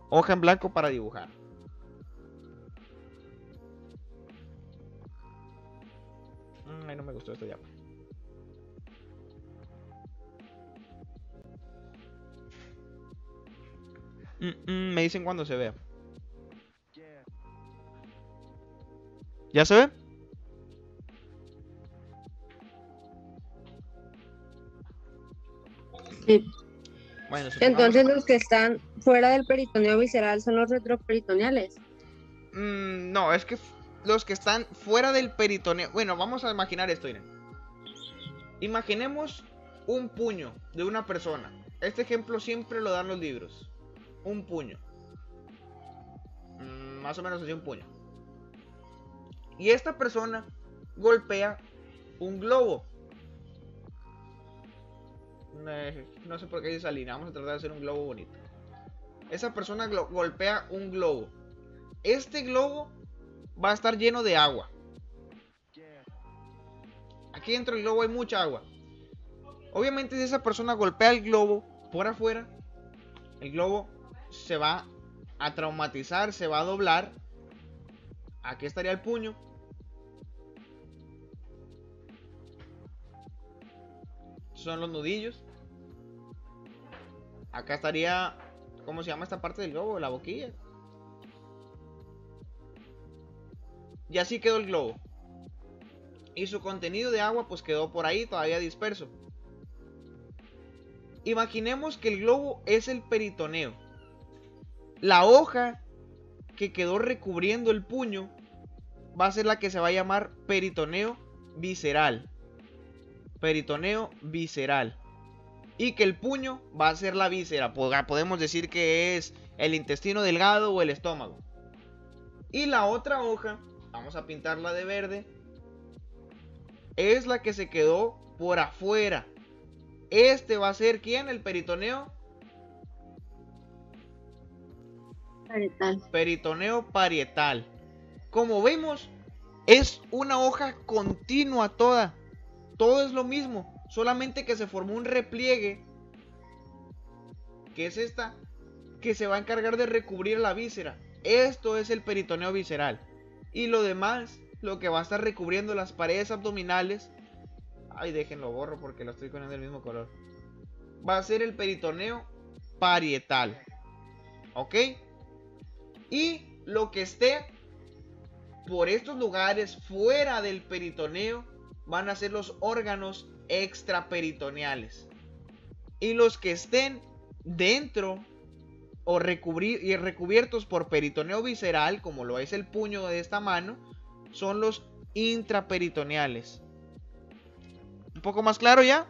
hoja en blanco para dibujar. Ay, no me gustó esto ya. Me dicen cuando se vea. ¿Ya se ve? Sí. Bueno, Entonces los que están fuera del peritoneo visceral son los retroperitoneales. No, es que los que están fuera del peritoneo. Bueno, vamos a imaginar esto, miren. Imaginemos un puño de una persona. Este ejemplo siempre lo dan los libros. Un puño. Más o menos así, un puño. Y esta persona golpea un globo. No sé por qué dice Salina. Vamos a tratar de hacer un globo bonito. Esa persona golpea un globo. Este globo va a estar lleno de agua. Aquí dentro del globo hay mucha agua. Obviamente si esa persona golpea el globo por afuera, el globo se va a traumatizar, se va a doblar. Aquí estaría el puño. Son los nudillos. Acá estaría, ¿cómo se llama esta parte del globo? La boquilla. Y así quedó el globo. Y su contenido de agua pues quedó por ahí todavía disperso. Imaginemos que el globo es el peritoneo. La hoja que quedó recubriendo el puño va a ser la que se va a llamar peritoneo visceral. Peritoneo visceral. Y que el puño va a ser la víscera. Podemos decir que es el intestino delgado o el estómago. Y la otra hoja, vamos a pintarla de verde, es la que se quedó por afuera. Este va a ser ¿quién? El peritoneo Parietal. Peritoneo parietal. Como vemos, es una hoja continua toda. Todo es lo mismo, solamente que se formó un repliegue, que es esta, que se va a encargar de recubrir la víscera. Esto es el peritoneo visceral. Y lo demás, lo que va a estar recubriendo las paredes abdominales, Ay, déjenlo borro porque lo estoy poniendo del mismo color. Va a ser el peritoneo parietal. ¿Ok? Y lo que esté por estos lugares fuera del peritoneo van a ser los órganos extraperitoneales. Y los que estén dentro o recubiertos por peritoneo visceral, como lo es el puño de esta mano, son los intraperitoneales. ¿Un poco más claro ya?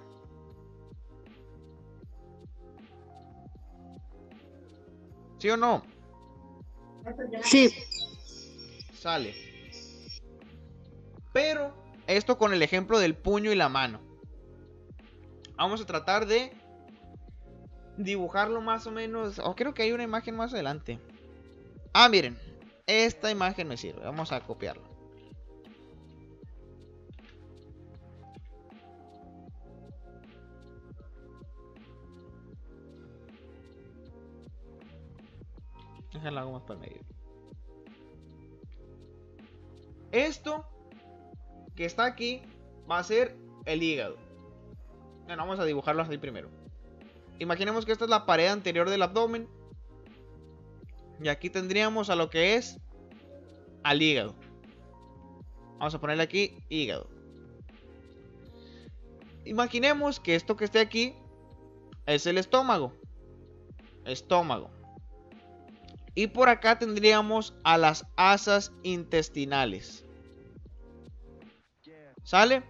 ¿Sí o no? Sí. Sale. Pero esto con el ejemplo del puño y la mano. Vamos a tratar de dibujarlo más o menos. O creo que hay una imagen más adelante. Ah, miren. Esta imagen me sirve. Vamos a copiarla. Déjala algo más para el medio. Esto que está aquí va a ser el hígado. Bueno, vamos a dibujarlo así primero. Imaginemos que esta es la pared anterior del abdomen. Y aquí tendríamos a lo que es al hígado. Vamos a ponerle aquí hígado. Imaginemos que esto que esté aquí es el estómago. Estómago. Y por acá tendríamos a las asas intestinales. ¿Sale?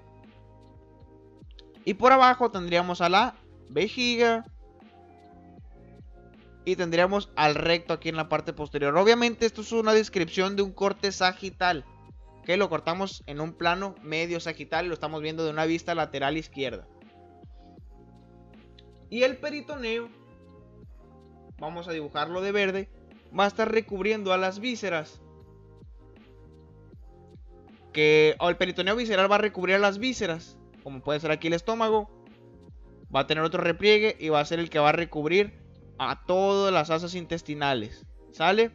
Y por abajo tendríamos a la vejiga. Y tendríamos al recto aquí en la parte posterior. Obviamente esto es una descripción de un corte sagital, que lo cortamos en un plano medio sagital y lo estamos viendo de una vista lateral izquierda. Y el peritoneo, vamos a dibujarlo de verde, va a estar recubriendo a las vísceras. O el peritoneo visceral va a recubrir a las vísceras, como puede ser aquí el estómago. Va a tener otro repliegue y va a ser el que va a recubrir a todas las asas intestinales. ¿Sale?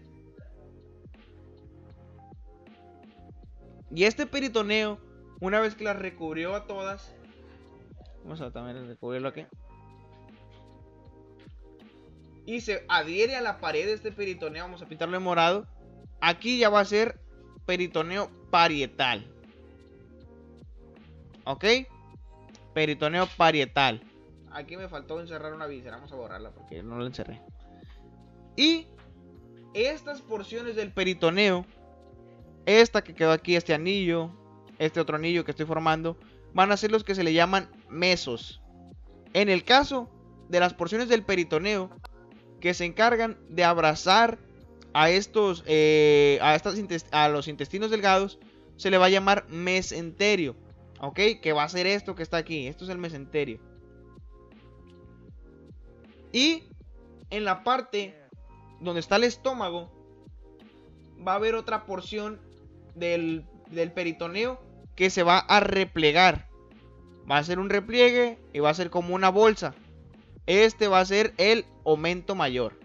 Y este peritoneo, una vez que las recubrió a todas, vamos a también recubrirlo aquí, y se adhiere a la pared de este peritoneo, vamos a pintarlo en morado. Aquí ya va a ser peritoneo parietal. ¿Ok? Peritoneo parietal. Aquí me faltó encerrar una víscera. Vamos a borrarla porque no la encerré. Y estas porciones del peritoneo, esta que quedó aquí, este anillo, este otro anillo que estoy formando, van a ser los que se le llaman mesos. En el caso de las porciones del peritoneo que se encargan de abrazar a estos a los intestinos delgados, se le va a llamar mesenterio. ¿Ok? Que va a ser esto que está aquí. Esto es el mesenterio. Y en la parte donde está el estómago va a haber otra porción del peritoneo que se va a replegar. Va a ser un repliegue y va a ser como una bolsa. Este va a ser el aumento mayor.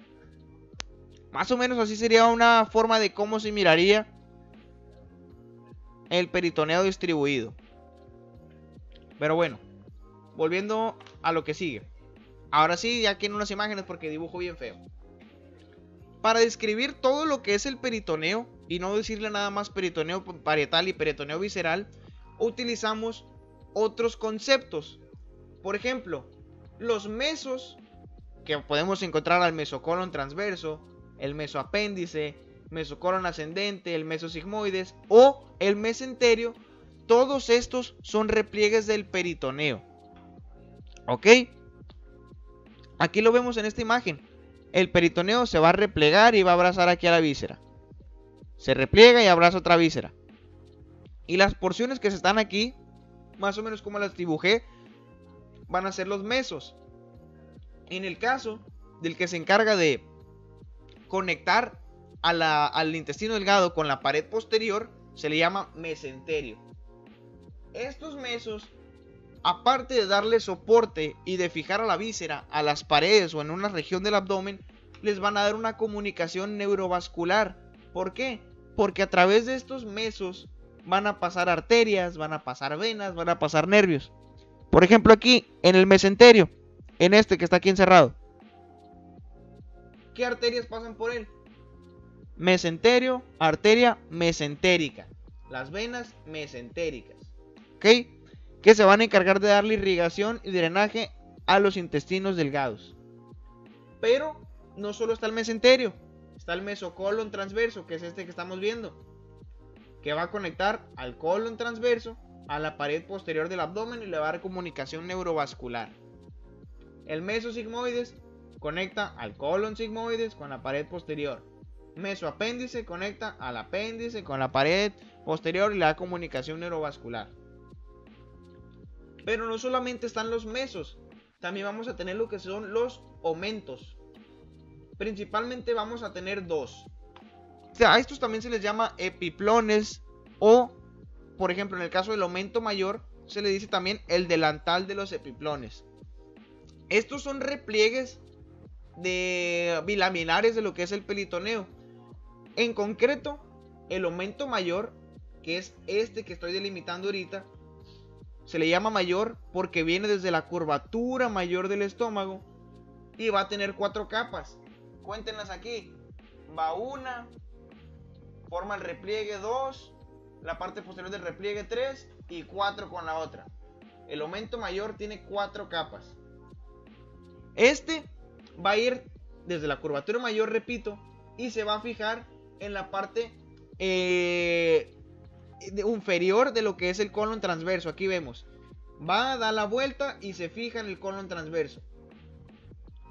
Más o menos así sería una forma de cómo se miraría el peritoneo distribuido. Pero bueno, volviendo a lo que sigue. Ahora sí, ya aquí en unas imágenes porque dibujo bien feo. Para describir todo lo que es el peritoneo y no decirle nada más peritoneo parietal y peritoneo visceral, utilizamos otros conceptos. Por ejemplo, los mesos, que podemos encontrar al mesocolon transverso, el mesoapéndice, mesocolon ascendente, el mesosigmoides o el mesenterio, todos estos son repliegues del peritoneo. ¿Ok? Aquí lo vemos en esta imagen. El peritoneo se va a replegar y va a abrazar aquí a la víscera. Se repliega y abraza otra víscera. Y las porciones que se están aquí, más o menos como las dibujé, van a ser los mesos. En el caso del que se encarga de conectar al intestino delgado con la pared posterior, se le llama mesenterio. Estos mesos, aparte de darle soporte y de fijar a la víscera a las paredes o en una región del abdomen, les van a dar una comunicación neurovascular. ¿Por qué? Porque a través de estos mesos van a pasar arterias, van a pasar venas, van a pasar nervios. Por ejemplo, aquí en el mesenterio, en este que está aquí encerrado, ¿qué arterias pasan por él? Mesenterio, arteria mesentérica, las venas mesentéricas, ¿ok? Que se van a encargar de darle irrigación y drenaje a los intestinos delgados. Pero no solo está el mesenterio, está el mesocolon transverso, que es este que estamos viendo, que va a conectar al colon transverso a la pared posterior del abdomen y le va a dar comunicación neurovascular. El mesosigmoides conecta al colon sigmoides con la pared posterior. Mesoapéndice conecta al apéndice con la pared posterior y le da comunicación neurovascular. Pero no solamente están los mesos, también vamos a tener lo que son los omentos. Principalmente vamos a tener dos. A estos también se les llama epiplones o, por ejemplo, en el caso del aumento mayor, se le dice también el delantal de los epiplones. Estos son repliegues bilaminares de lo que es el peritoneo. En concreto, el aumento mayor, que es este que estoy delimitando ahorita, se le llama mayor porque viene desde la curvatura mayor del estómago y va a tener 4 capas. Cuéntenlas aquí. Va una, forma el repliegue 2, la parte posterior del repliegue 3 y 4 con la otra. El aumento mayor tiene 4 capas. Este va a ir desde la curvatura mayor, repito, y se va a fijar en la parte inferior de lo que es el colon transverso. Aquí vemos, va a dar la vuelta y se fija en el colon transverso.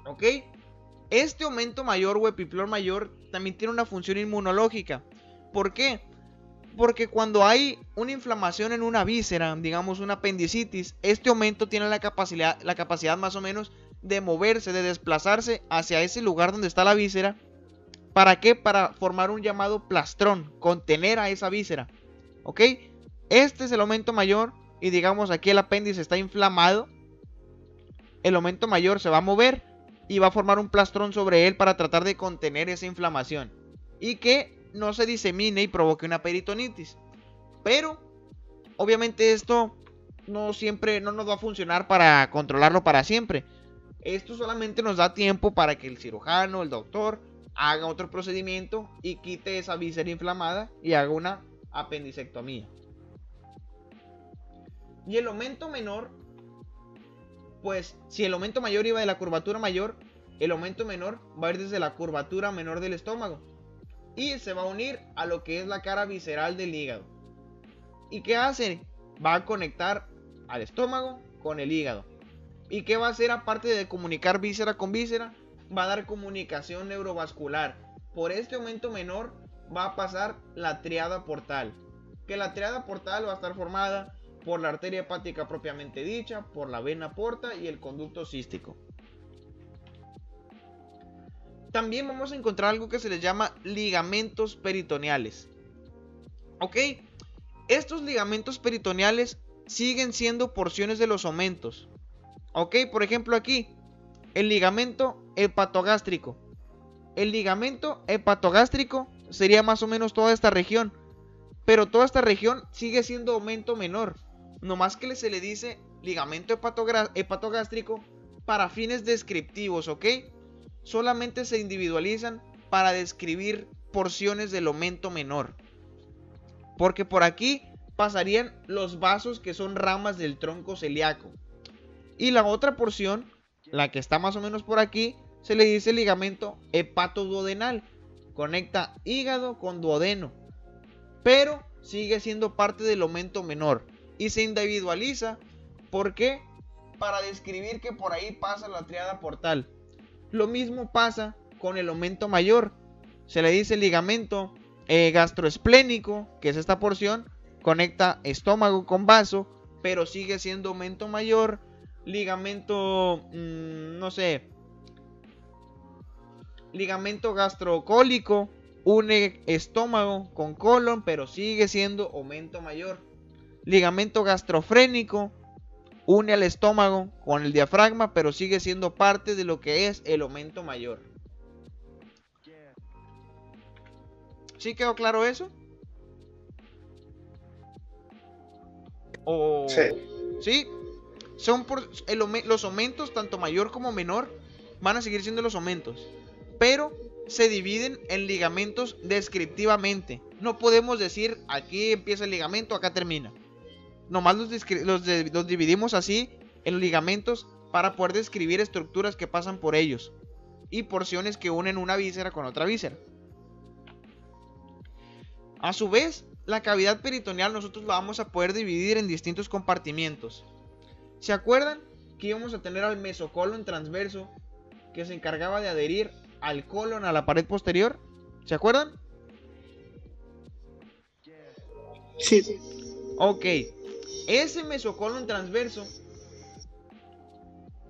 ¿Ok? Este aumento mayor o epiplón mayor también tiene una función inmunológica. ¿Por qué? Porque cuando hay una inflamación en una víscera, digamos una apendicitis, este aumento tiene la capacidad más o menos de moverse, de desplazarse hacia ese lugar donde está la víscera. ¿Para qué? Para formar un llamado plastrón, contener a esa víscera. ¿Ok? Este es el aumento mayor y digamos aquí el apéndice está inflamado. El aumento mayor se va a mover y va a formar un plastrón sobre él para tratar de contener esa inflamación y que no se disemine y provoque una peritonitis. Pero obviamente esto no siempre no nos va a funcionar para controlarlo para siempre. Esto solamente nos da tiempo para que el cirujano, el doctor, haga otro procedimiento y quite esa víscera inflamada y haga una apendicectomía. Y el aumento menor, pues si el aumento mayor iba de la curvatura mayor, el aumento menor va a ir desde la curvatura menor del estómago y se va a unir a lo que es la cara visceral del hígado. ¿Y qué hace? Va a conectar al estómago con el hígado. ¿Y qué va a hacer aparte de comunicar víscera con víscera? Va a dar comunicación neurovascular. Por este aumento menor va a pasar la triada portal. Que la triada portal va a estar formada por la arteria hepática propiamente dicha, por la vena porta y el conducto cístico. También vamos a encontrar algo que se les llama ligamentos peritoneales. ¿Ok? Estos ligamentos peritoneales siguen siendo porciones de los omentos. ¿Ok? Por ejemplo aquí, el ligamento hepatogástrico. El ligamento hepatogástrico sería más o menos toda esta región. Pero toda esta región sigue siendo aumento menor. Nomás que se le dice ligamento hepatogástrico para fines descriptivos, ¿ok? Solamente se individualizan para describir porciones del aumento menor. Porque por aquí pasarían los vasos que son ramas del tronco celíaco. Y la otra porción, la que está más o menos por aquí, se le dice ligamento hepatoduodenal. Conecta hígado con duodeno. Pero sigue siendo parte del aumento menor. Y se individualiza. ¿Por qué? Para describir que por ahí pasa la triada portal. Lo mismo pasa con el aumento mayor. Se le dice ligamento gastroesplénico, que es esta porción. Conecta estómago con vaso, pero sigue siendo aumento mayor. Ligamento, no sé, ligamento gastrocólico, une estómago con colon, pero sigue siendo aumento mayor. Ligamento gastrofrénico, une al estómago con el diafragma, pero sigue siendo parte de lo que es el aumento mayor. ¿Sí quedó claro eso? ¿O... Sí. ¿Sí? Son los aumentos, tanto mayor como menor, van a seguir siendo los aumentos, pero se dividen en ligamentos descriptivamente. No podemos decir aquí empieza el ligamento, acá termina. Nomás los dividimos así en los ligamentos para poder describir estructuras que pasan por ellos y porciones que unen una víscera con otra víscera. A su vez, la cavidad peritoneal nosotros la vamos a poder dividir en distintos compartimientos. ¿Se acuerdan que íbamos a tener al mesocolon transverso, que se encargaba de adherir al colon, a la pared posterior? ¿Se acuerdan? Sí. Ok. Ese mesocolon transverso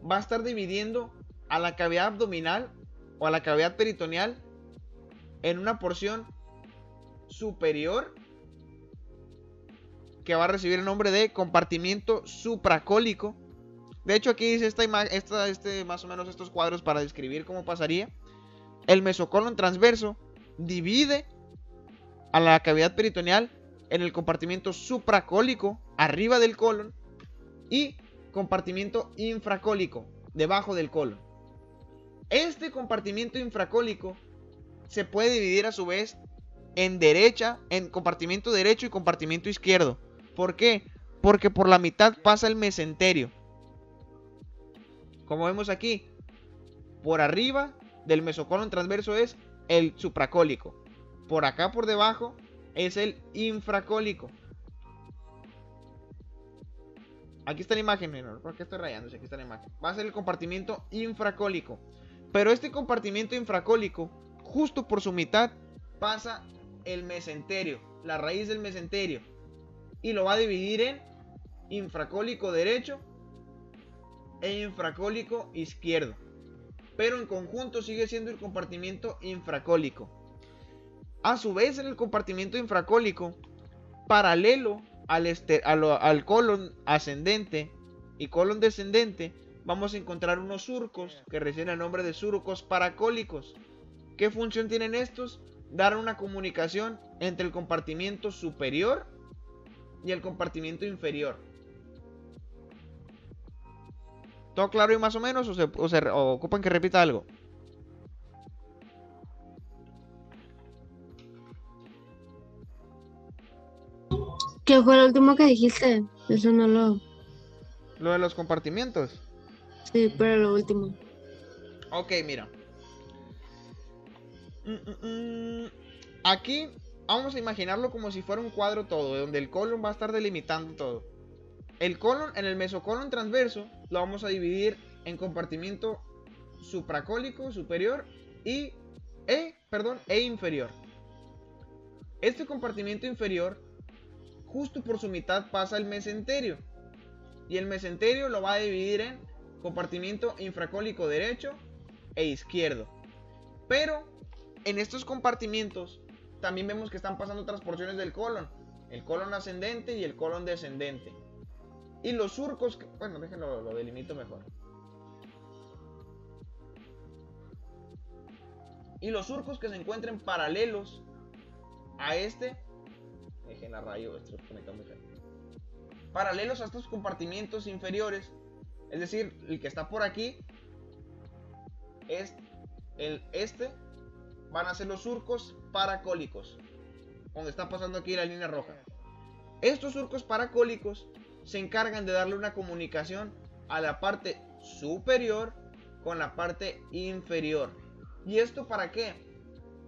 va a estar dividiendo a la cavidad abdominal o a la cavidad peritoneal en una porción superior que va a recibir el nombre de compartimiento supracólico. De hecho, aquí dice más o menos estos cuadros para describir cómo pasaría. El mesocolon transverso divide a la cavidad peritoneal en el compartimento supracólico, arriba del colon, y compartimento infracólico, debajo del colon. Este compartimento infracólico se puede dividir a su vez en compartimento derecho y compartimento izquierdo. ¿Por qué? Porque por la mitad pasa el mesenterio. Como vemos aquí, por arriba del mesocolon transverso es el supracólico. Por acá por debajo es el infracólico. Aquí está la imagen, ¿por qué estoy rayándose? Aquí está la imagen. Va a ser el compartimento infracólico. Pero este compartimento infracólico, justo por su mitad, pasa el mesenterio, la raíz del mesenterio, y lo va a dividir en infracólico derecho e infracólico izquierdo. Pero en conjunto sigue siendo el compartimento infracólico. A su vez, en el compartimento infracólico, paralelo al colon ascendente y colon descendente, vamos a encontrar unos surcos que reciben el nombre de surcos paracólicos. ¿Qué función tienen estos? Dar una comunicación entre el compartimento superior y el compartimento inferior. ¿Todo claro y más o menos? ¿O ocupan que repita algo? ¿Qué fue lo último que dijiste? Eso no lo... Lo de los compartimientos. Sí, pero lo último. Ok, mira. Aquí vamos a imaginarlo como si fuera un cuadro todo, donde el colon va a estar delimitando todo. El colon, en el mesocolon transverso, lo vamos a dividir en compartimento supracólico superior e inferior. Este compartimento inferior, justo por su mitad pasa el mesenterio, y el mesenterio lo va a dividir en compartimento infracólico derecho e izquierdo. Pero en estos compartimientos también vemos que están pasando otras porciones del colon, el colon ascendente y el colon descendente. Y los surcos, bueno, déjenlo, lo delimito mejor. Y los surcos que se encuentren paralelos a dejen la rayo, paralelos a estos compartimientos inferiores, es decir, el que está por aquí, van a ser los surcos paracólicos, donde está pasando aquí la línea roja. Estos surcos paracólicos se encargan de darle una comunicación a la parte superior con la parte inferior. ¿Y esto para qué?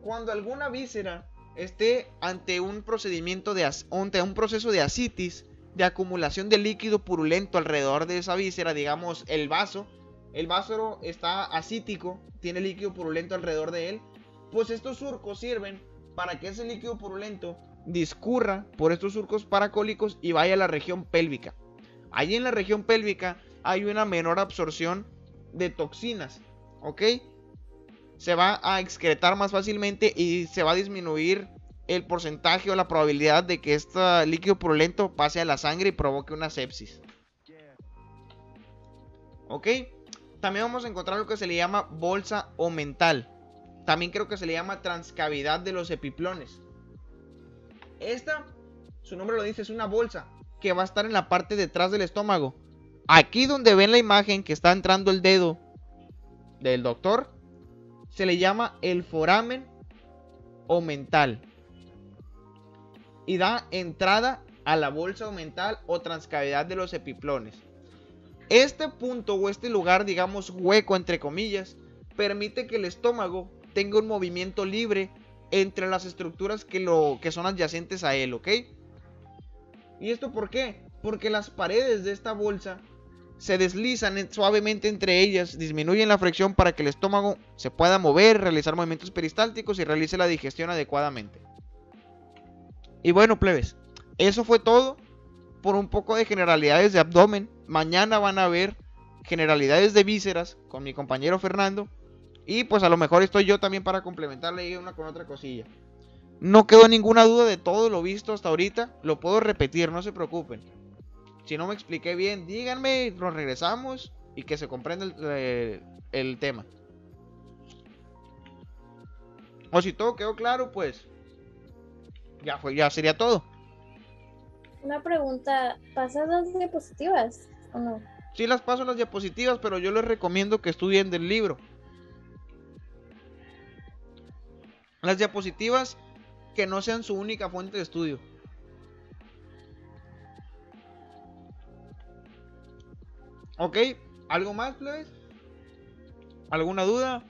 Cuando alguna víscera esté ante un procedimiento ante un proceso de ascitis, de acumulación de líquido purulento alrededor de esa víscera, digamos el vaso está ascítico, tiene líquido purulento alrededor de él, pues estos surcos sirven para que ese líquido purulento discurra por estos surcos paracólicos y vaya a la región pélvica. Allí en la región pélvica hay una menor absorción de toxinas, ¿ok? Se va a excretar más fácilmente y se va a disminuir el porcentaje o la probabilidad de que este líquido purulento pase a la sangre y provoque una sepsis. ¿Ok? También vamos a encontrar lo que se le llama bolsa omental. También creo que se le llama transcavidad de los epiplones. Esta, su nombre lo dice, es una bolsa que va a estar en la parte de atrás del estómago, Aquí donde ven la imagen que está entrando el dedo del doctor, se le llama el foramen omental y da entrada a la bolsa omental o transcavidad de los epiplones. Este punto o este lugar, digamos hueco entre comillas, permite que el estómago tenga un movimiento libre entre las estructuras que son adyacentes a él, ¿ok? ¿Y esto por qué? Porque las paredes de esta bolsa se deslizan suavemente entre ellas, disminuyen la fricción para que el estómago se pueda mover, realizar movimientos peristálticos y realice la digestión adecuadamente. Y bueno, plebes, eso fue todo por un poco de generalidades de abdomen. Mañana van a ver generalidades de vísceras con mi compañero Fernando. Y pues a lo mejor estoy yo también para complementarle una con otra cosilla. No quedó ninguna duda de todo lo visto hasta ahorita. Lo puedo repetir, no se preocupen. Si no me expliqué bien, díganme, nos regresamos y que se comprenda el tema. O si todo quedó claro, pues ya sería todo. Una pregunta, ¿pasas las diapositivas o no? Sí las paso las diapositivas, pero yo les recomiendo que estudien del libro. Las diapositivas que no sean su única fuente de estudio. Ok, ¿algo más, plebes? ¿Alguna duda?